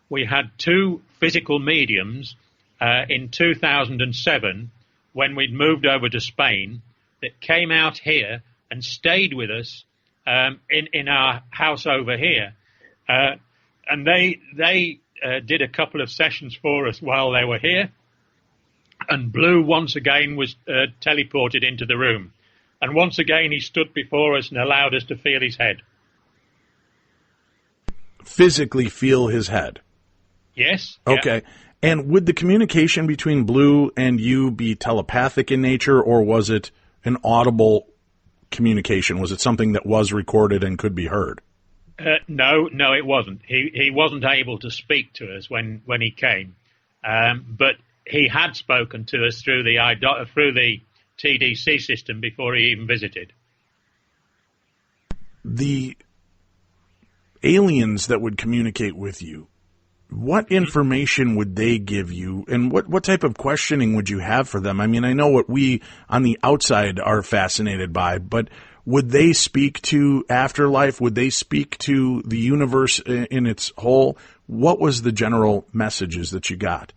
we had 2 physical mediums in 2007 when we'd moved over to Spain that came out here and stayed with us in our house over here. And they did a couple of sessions for us while they were here. And Blue once again was teleported into the room. And once again, he stood before us and allowed us to feel his head. Physically feel his head? Yes. Okay. Yeah. And would the communication between Blue and you be telepathic in nature, or was it an audible communication? Was it something that was recorded and could be heard? No, it wasn't. He wasn't able to speak to us when he came. But he had spoken to us through the TDC system before he even visited. The aliens that would communicate with you, what information would they give you, and what type of questioning would you have for them? I mean, I know what we on the outside are fascinated by, but would they speak to afterlife? Would they speak to the universe in its whole? What was the general messages that you got?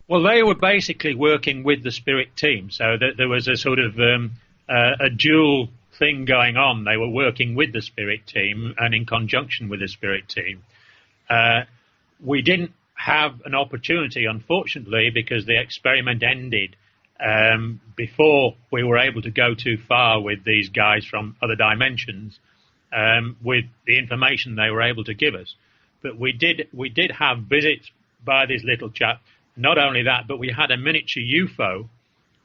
Well, they were basically working with the spirit team, so that there was a sort of a dual thing going on. They were working with the spirit team and in conjunction with the spirit team. We didn't have an opportunity, unfortunately, because the experiment ended before we were able to go too far with these guys from other dimensions with the information they were able to give us. But we did have visits by this little chap. Not only that, but we had a miniature UFO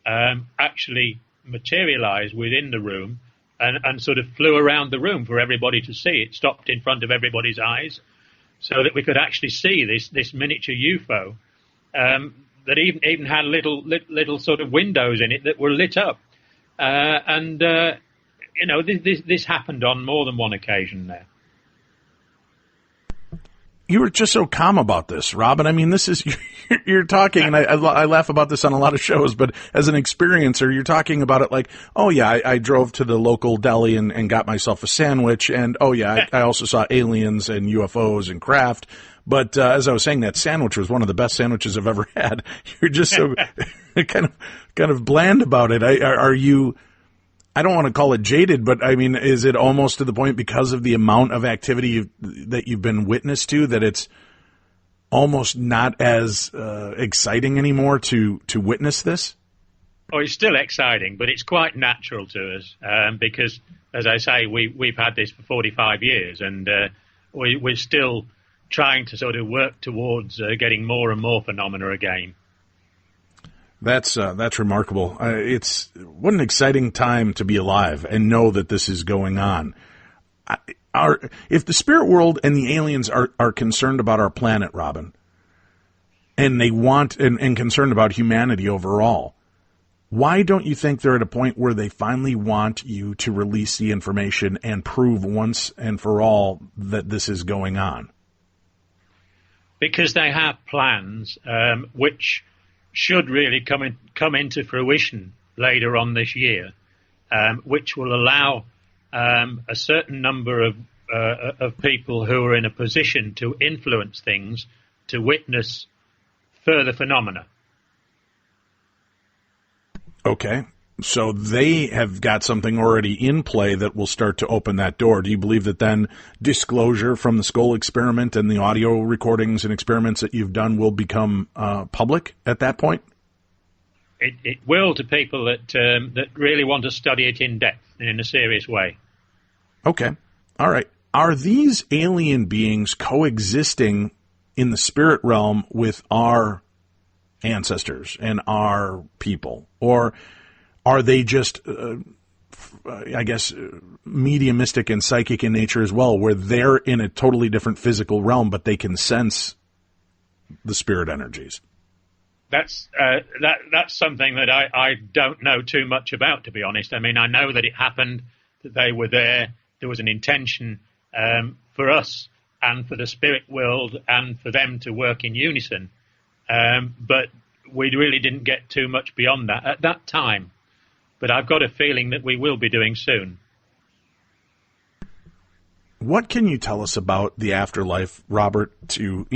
actually materialize within the room and sort of flew around the room for everybody to see. It stopped in front of everybody's eyes so that we could actually see this miniature UFO that even had little sort of windows in it that were lit up. This happened on more than one occasion there. You were just so calm about this, Robin. I mean, this is, you're talking, and I laugh about this on a lot of shows, but as an experiencer, you're talking about it like, oh yeah, I drove to the local deli and got myself a sandwich, and oh yeah, I also saw aliens and UFOs and craft. But as I was saying, that sandwich was one of the best sandwiches I've ever had. You're just so kind of bland about it. Are you, I don't want to call it jaded, but I mean, is it almost to the point because of the amount of activity that you've been witness to that it's almost not as exciting anymore to witness this? Oh, it's still exciting, but it's quite natural to us because, as I say, we've had this for 45 years, and we're still trying to sort of work towards getting more and more phenomena again. That's remarkable. It's what an exciting time to be alive and know that this is going on. If the spirit world and the aliens are concerned about our planet, Robin, and they want and concerned about humanity overall, Why don't you think they're at a point where they finally want you to release the information and prove once and for all that this is going on? Because they have plans which should really come into fruition later on this year, which will allow a certain number of people who are in a position to influence things to witness further phenomena. Okay, so they have got something already in play that will start to open that door. Do you believe that then disclosure from the Scole Experiment and the audio recordings and experiments that you've done will become public at that point? It will to people that really want to study it in depth and in a serious way. Okay, all right. Are these alien beings coexisting in the spirit realm with our ancestors and our people? Or are they just, mediumistic and psychic in nature as well, where they're in a totally different physical realm, but they can sense the spirit energies? That's something that I don't know too much about, to be honest. I mean, I know that it happened, that they were there. There was an intention for us and for the spirit world and for them to work in unison. But we really didn't get too much beyond that at that time. But I've got a feeling that we will be doing soon. What can you tell us about the afterlife, Robert, to,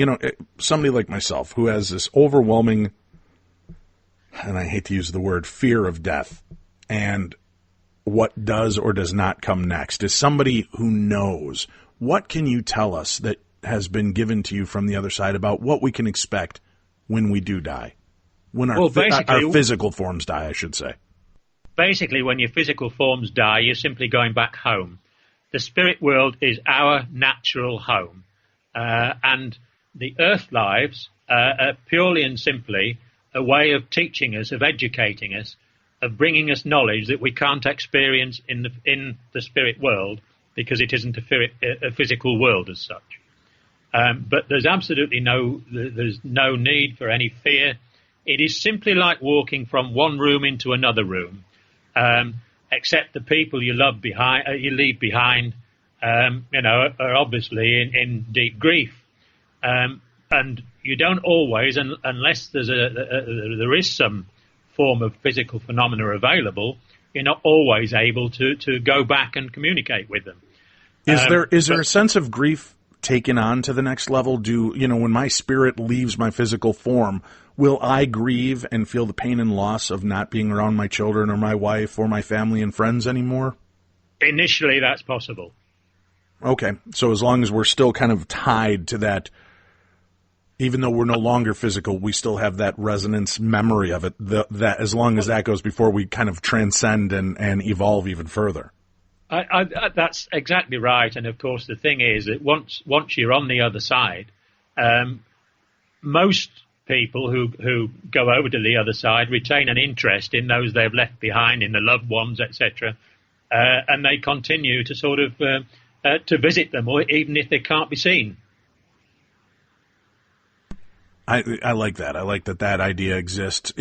somebody like myself who has this overwhelming, and I hate to use the word, fear of death and what does or does not come next? As somebody who knows, what can you tell us that has been given to you from the other side about what we can expect when we do die? When our physical forms die, I should say. Basically, when your physical forms die, you're simply going back home. The spirit world is our natural home. And the earth lives are purely and simply a way of teaching us, of educating us, of bringing us knowledge that we can't experience in the spirit world because it isn't a physical world as such. But there's absolutely there's no need for any fear. It is simply like walking from one room into another room, except the people you leave behind, are obviously in deep grief, and you don't always, unless there is some form of physical phenomena available, you're not always able to go back and communicate with them. Is there a sense of grief taken on to the next level? When my spirit leaves my physical form, will I grieve and feel the pain and loss of not being around my children or my wife or my family and friends anymore? Initially, that's possible. Okay, so as long as we're still kind of tied to that, even though we're no longer physical, we still have that resonance memory of it, that as long as that goes before we kind of transcend and evolve even further. That's exactly right. And of course, the thing is that once you're on the other side, most people who go over to the other side retain an interest in those they've left behind, in the loved ones, etc., and they continue to sort of to visit them, or even if they can't be seen. I like that. I like that idea exists.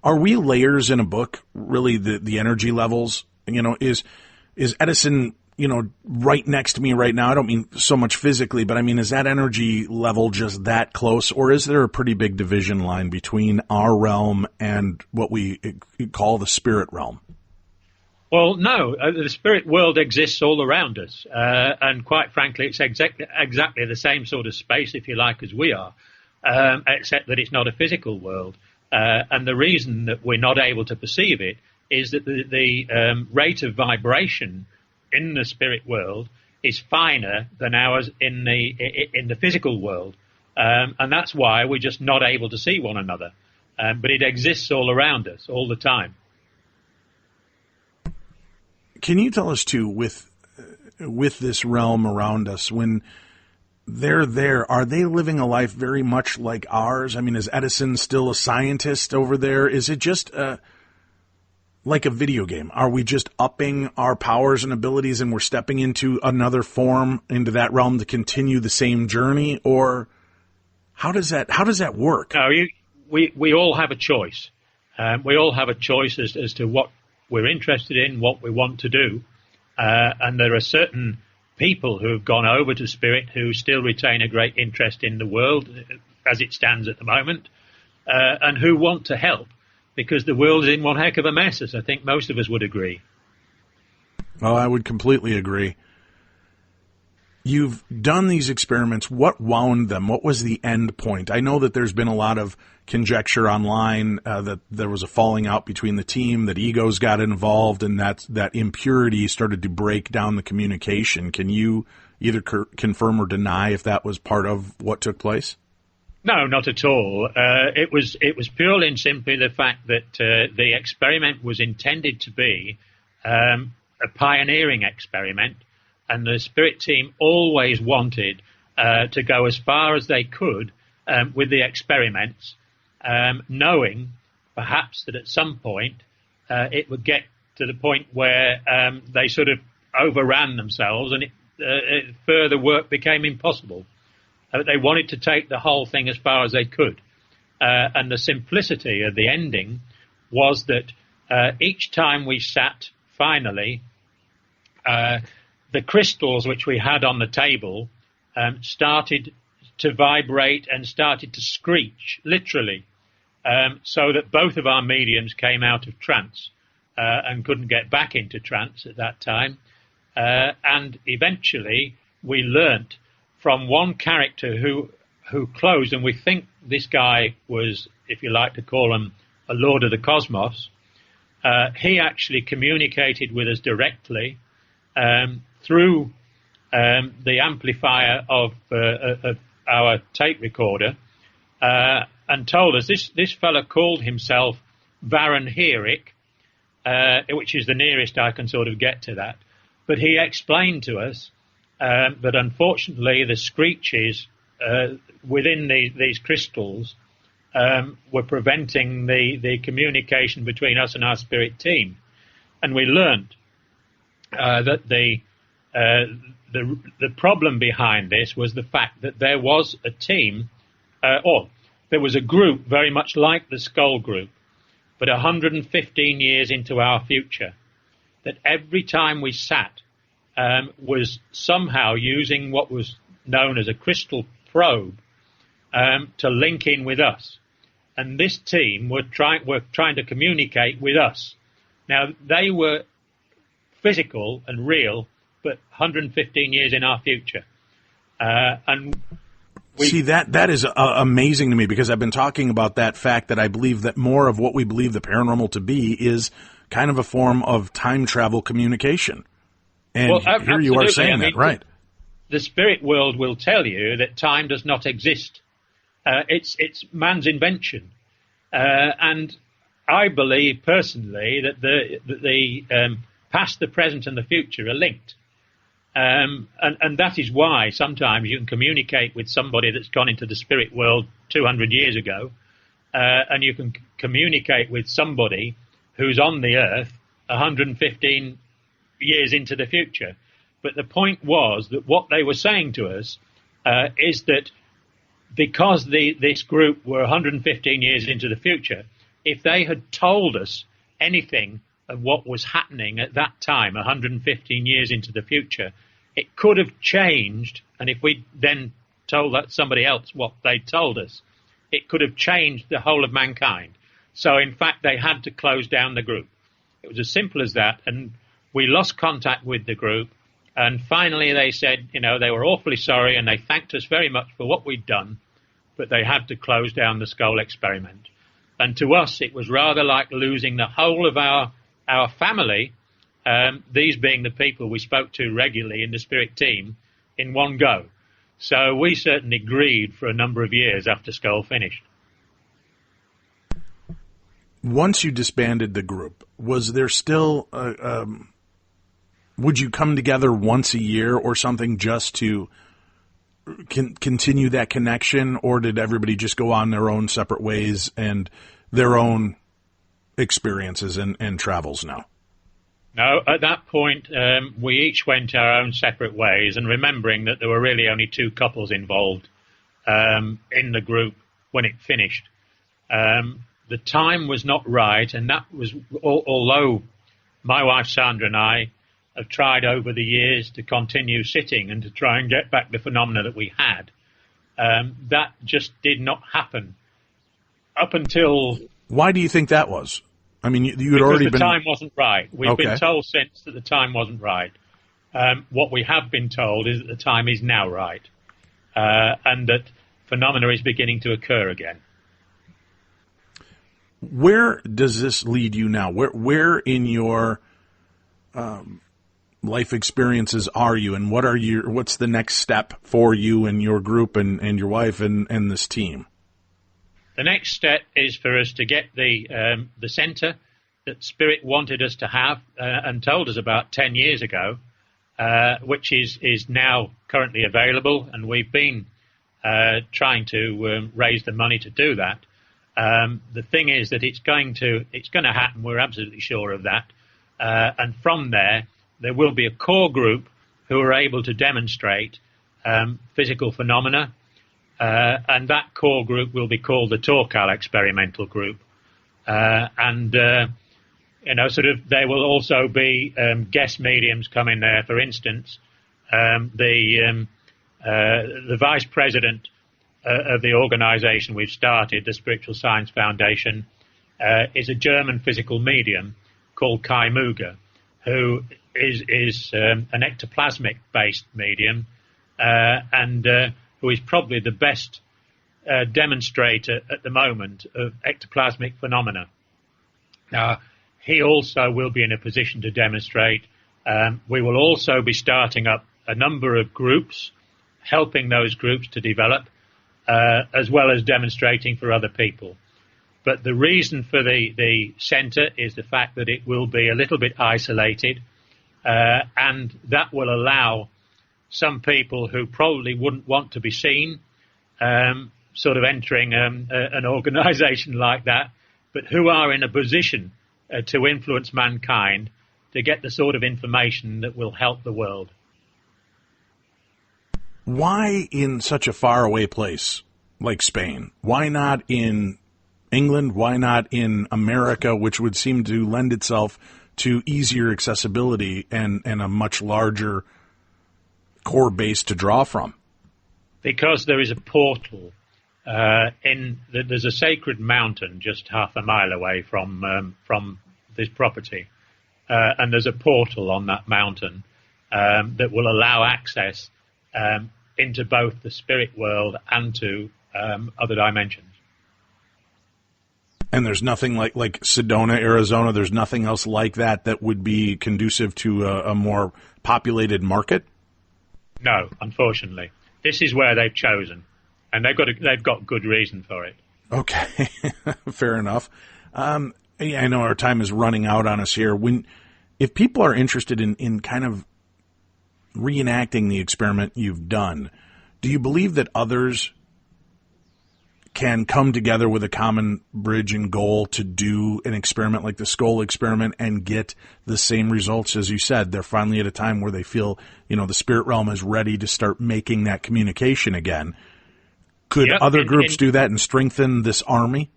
Are we layers in a book? Really, the energy levels. Is Edison, right next to me right now? I don't mean so much physically, but I mean, is that energy level just that close, or is there a pretty big division line between our realm and what we call the spirit realm? Well, no, the spirit world exists all around us, and quite frankly, it's exactly the same sort of space, if you like, as we are, except that it's not a physical world. And the reason that we're not able to perceive it is that the rate of vibration in the spirit world is finer than ours in the physical world, and that's why we're just not able to see one another. But it exists all around us all the time. Can you tell us too, with this realm around us, when they're there, are they living a life very much like ours? I mean, is Edison still a scientist over there? Is it just like a video game? Are we just upping our powers and abilities and we're stepping into another form, into that realm to continue the same journey? Or how does that work? No, we all have a choice. We all have a choice as to what we're interested in, what we want to do. And there are certain people who have gone over to spirit who still retain a great interest in the world as it stands at the moment, and who want to help, because the world is in one heck of a mess, as I think most of us would agree. Well, I would completely agree. You've done these experiments. What wound them? What was the end point? I know that there's been a lot of conjecture online that there was a falling out between the team, that egos got involved, and that impurity started to break down the communication. Can you either confirm or deny if that was part of what took place? No, not at all. It was purely and simply the fact that the experiment was intended to be a pioneering experiment, and the spirit team always wanted to go as far as they could with the experiments, knowing perhaps that at some point it would get to the point where they sort of overran themselves and further work became impossible. They wanted to take the whole thing as far as they could. And the simplicity of the ending was that each time we sat, finally, the crystals which we had on the table started to vibrate and started to screech, literally, so that both of our mediums came out of trance and couldn't get back into trance at that time. And eventually we learnt from one character who closed, and we think this guy was, if you like to call him, a lord of the cosmos. He actually communicated with us directly through the amplifier of our tape recorder, and told us this fella called himself Varan Herik, which is the nearest I can sort of get to that. But he explained to us that unfortunately the screeches within these crystals were preventing the communication between us and our spirit team. And we learned that the problem behind this was the fact that there was a team, or there was a group very much like the Scole group, but 115 years into our future, that every time we sat was somehow using what was known as a crystal probe to link in with us. And this team were trying to communicate with us. Now, they were physical and real, but 115 years in our future. And see, that is amazing to me, because I've been talking about that fact that I believe that more of what we believe the paranormal to be is kind of a form of time travel communication. And well, here you are saying that, right? The spirit world will tell you that time does not exist. It's man's invention. And I believe personally that the past, the present, and the future are linked. And that is why sometimes you can communicate with somebody that's gone into the spirit world 200 years ago, and you can communicate with somebody who's on the earth 115 years into the future. But the point was that what they were saying to us is that because this group were 115 years into the future, if they had told us anything of what was happening at that time, 115 years into the future, it could have changed. And if we then told that somebody else what they told us, it could have changed the whole of mankind. So in fact, they had to close down the group. It was as simple as that. And we lost contact with the group. And finally they said, they were awfully sorry, and they thanked us very much for what we'd done, but they had to close down the Scole Experiment. And to us, it was rather like losing the whole of our family, these being the people we spoke to regularly in the spirit team, in one go. So we certainly grieved for a number of years after Scole finished. Once you disbanded the group, was there still, would you come together once a year or something just to continue that connection, or did everybody just go on their own separate ways and their own experiences and travels now? No, at that point, we each went our own separate ways, and remembering that there were really only two couples involved in the group when it finished. the time was not right, and that was, although my wife Sandra and I have tried over the years to continue sitting and to try and get back the phenomena that we had, that just did not happen up until... Why do you think that was? I mean, you had already been... Because the time wasn't right. We've been told since that the time wasn't right. What we have been told is that the time is now right, and that phenomena is beginning to occur again. Where does this lead you now? Where in your life experiences are you, and what's the next step for you and your group and your wife and this team? The next step is for us to get the centre that Spirit wanted us to have and told us about 10 years ago, which is now currently available, and we've been trying to raise the money to do that. The thing is that it's going to happen. We're absolutely sure of that. And from there will be a core group who are able to demonstrate physical phenomena, and that core group will be called the Scole Experimental Group. There will also be guest mediums coming there. For instance, the vice president of the organisation we've started, the Spiritual Science Foundation, is a German physical medium called Kai Muger, who is an ectoplasmic-based medium and who is probably the best demonstrator at the moment of ectoplasmic phenomena. Now, he also will be in a position to demonstrate. We will also be starting up a number of groups, helping those groups to develop, as well as demonstrating for other people. But the reason for the centre is the fact that it will be a little bit isolated, and that will allow some people who probably wouldn't want to be seen sort of entering an organisation like that, but who are in a position to influence mankind to get the sort of information that will help the world. Why in such a faraway place like Spain? Why not in England? Why not in America, which would seem to lend itself to easier accessibility and a much larger core base to draw from? Because there is a portal. There's a sacred mountain just half a mile away from this property, and there's a portal on that mountain that will allow access into both the spirit world and to other dimensions. And there's nothing like Sedona, Arizona, there's nothing else like that would be conducive to a more populated market? No, unfortunately. This is where they've chosen, and they've got good reason for it. Okay, fair enough. I know our time is running out on us here. If people are interested in kind of reenacting the experiment you've done, do you believe that others can come together with a common bridge and goal to do an experiment like the Scole Experiment and get the same results? As you said, they're finally at a time where they feel, the spirit realm is ready to start making that communication again. Could other groups do that and strengthen this army?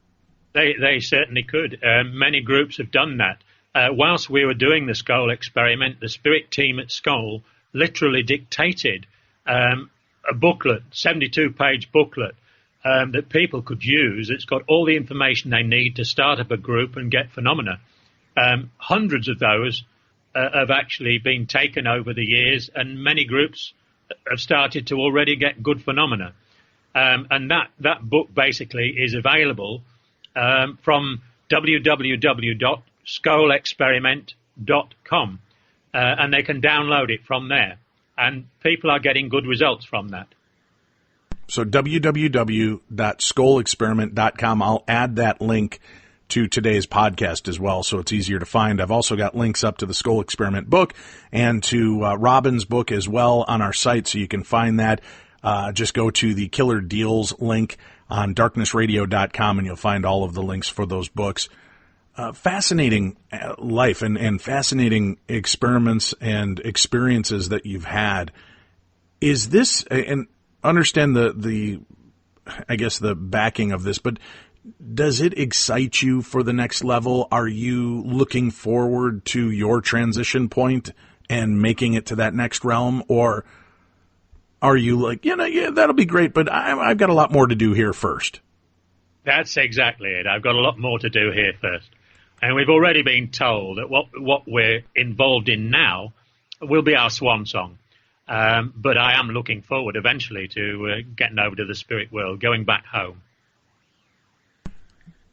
They certainly could. Many groups have done that. Whilst we were doing the Scole Experiment, the spirit team at Scole literally dictated a booklet, 72-page booklet, that people could use. It's got all the information they need to start up a group and get phenomena. Hundreds of those have actually been taken over the years, and many groups have started to already get good phenomena. And that book basically is available from www.scoleexperiment.com, and they can download it from there. And people are getting good results from that. So www.scoleexperiment.com. I'll add that link to today's podcast as well, so it's easier to find. I've also got links up to the Scole Experiment book and to Robin's book as well on our site, so you can find that. Just go to the Killer Deals link on darknessradio.com, and you'll find all of the links for those books. Fascinating life and fascinating experiments and experiences that you've had. Is this, and understand the backing of this, but Does it excite you for the next level? Are you looking forward to your transition point and making it to that next realm? Or are you like, yeah, that'll be great, but I've got a lot more to do here first? That's exactly it. I've got a lot more to do here first. And we've already been told that what we're involved in now will be our swan song. But I am looking forward eventually to getting over to the spirit world, going back home.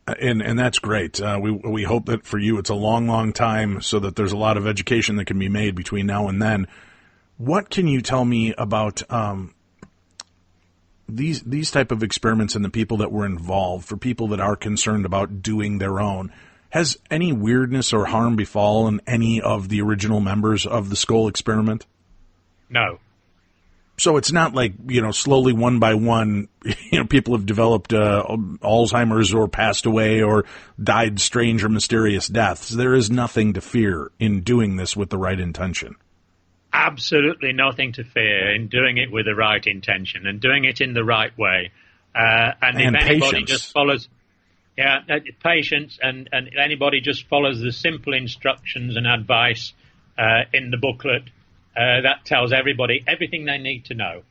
And that's great. We hope that for you it's a long, long time so that there's a lot of education that can be made between now and then. What can you tell me about these type of experiments and the people that were involved, for people that are concerned about doing their own? Has any weirdness or harm befallen any of the original members of the Scole Experiment? No. So it's not like, slowly one by one, people have developed Alzheimer's or passed away or died strange or mysterious deaths. There is nothing to fear in doing this with the right intention. Absolutely nothing to fear in doing it with the right intention and doing it in the right way. And if anybody patience. just follows, patience, and anybody just follows the simple instructions and advice in the booklet, that tells everybody everything they need to know.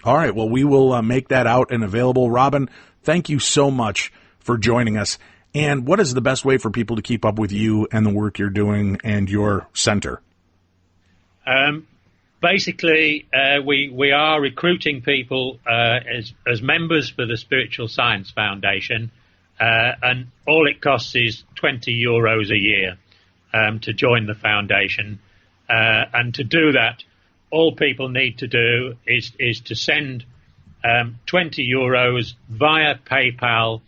All right. Well, we will make that out and available. Robin, thank you so much for joining us. And what is the best way for people to keep up with you and the work you're doing and your center? Basically, we are recruiting people as members for the Spiritual Science Foundation, and all it costs is €20 a year to join the foundation. And to do that, all people need to do is to send €20 via PayPal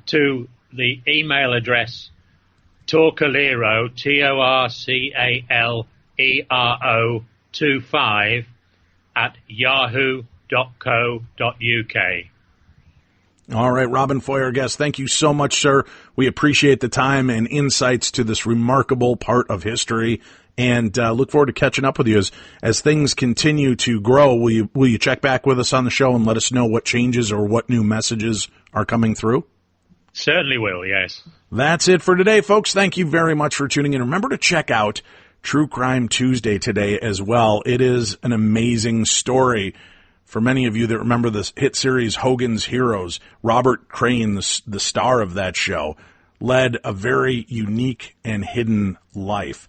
to the email address Torcalero, Torcalero 25 at yahoo.co.uk. All right, Robin Foy, our guest, thank you so much, sir. We appreciate the time and insights to this remarkable part of history, and look forward to catching up with you as things continue to grow. Will you check back with us on the show and let us know what changes or what new messages are coming through? Certainly will, yes. That's it for today, folks. Thank you very much for tuning in. Remember to check out True Crime Tuesday today as well. It is an amazing story. For many of you that remember the hit series Hogan's Heroes, Robert Crane, the star of that show, led a very unique and hidden life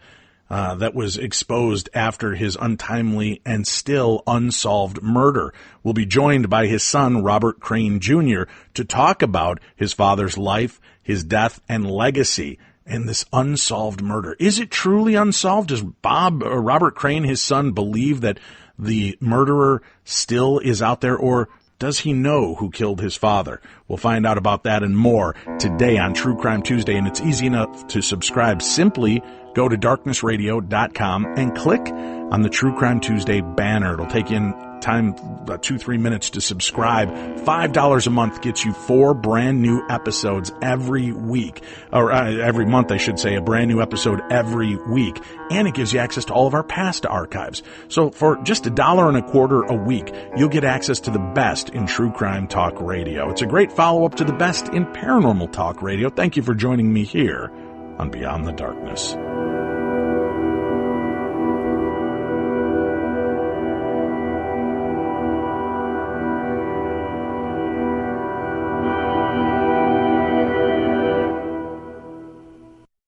that was exposed after his untimely and still unsolved murder. We'll be joined by his son, Robert Crane Jr., to talk about his father's life, his death, and legacy, and this unsolved murder. Is it truly unsolved? Does Robert Crane, his son, believe that the murderer still is out there, or does he know who killed his father? We'll find out about that and more today on True Crime Tuesday, and it's easy enough to subscribe. Simply go to darknessradio.com and click on the True Crime Tuesday banner. It'll take you in time, about 2-3 minutes to subscribe. $5 a month gets you 4 brand new episodes every week, or every month, I should say, a brand new episode every week. And it gives you access to all of our past archives. So for just $1.25 a week, you'll get access to the best in true crime talk radio. It's a great follow-up to the best in paranormal talk radio. Thank you for joining me here on Beyond the Darkness.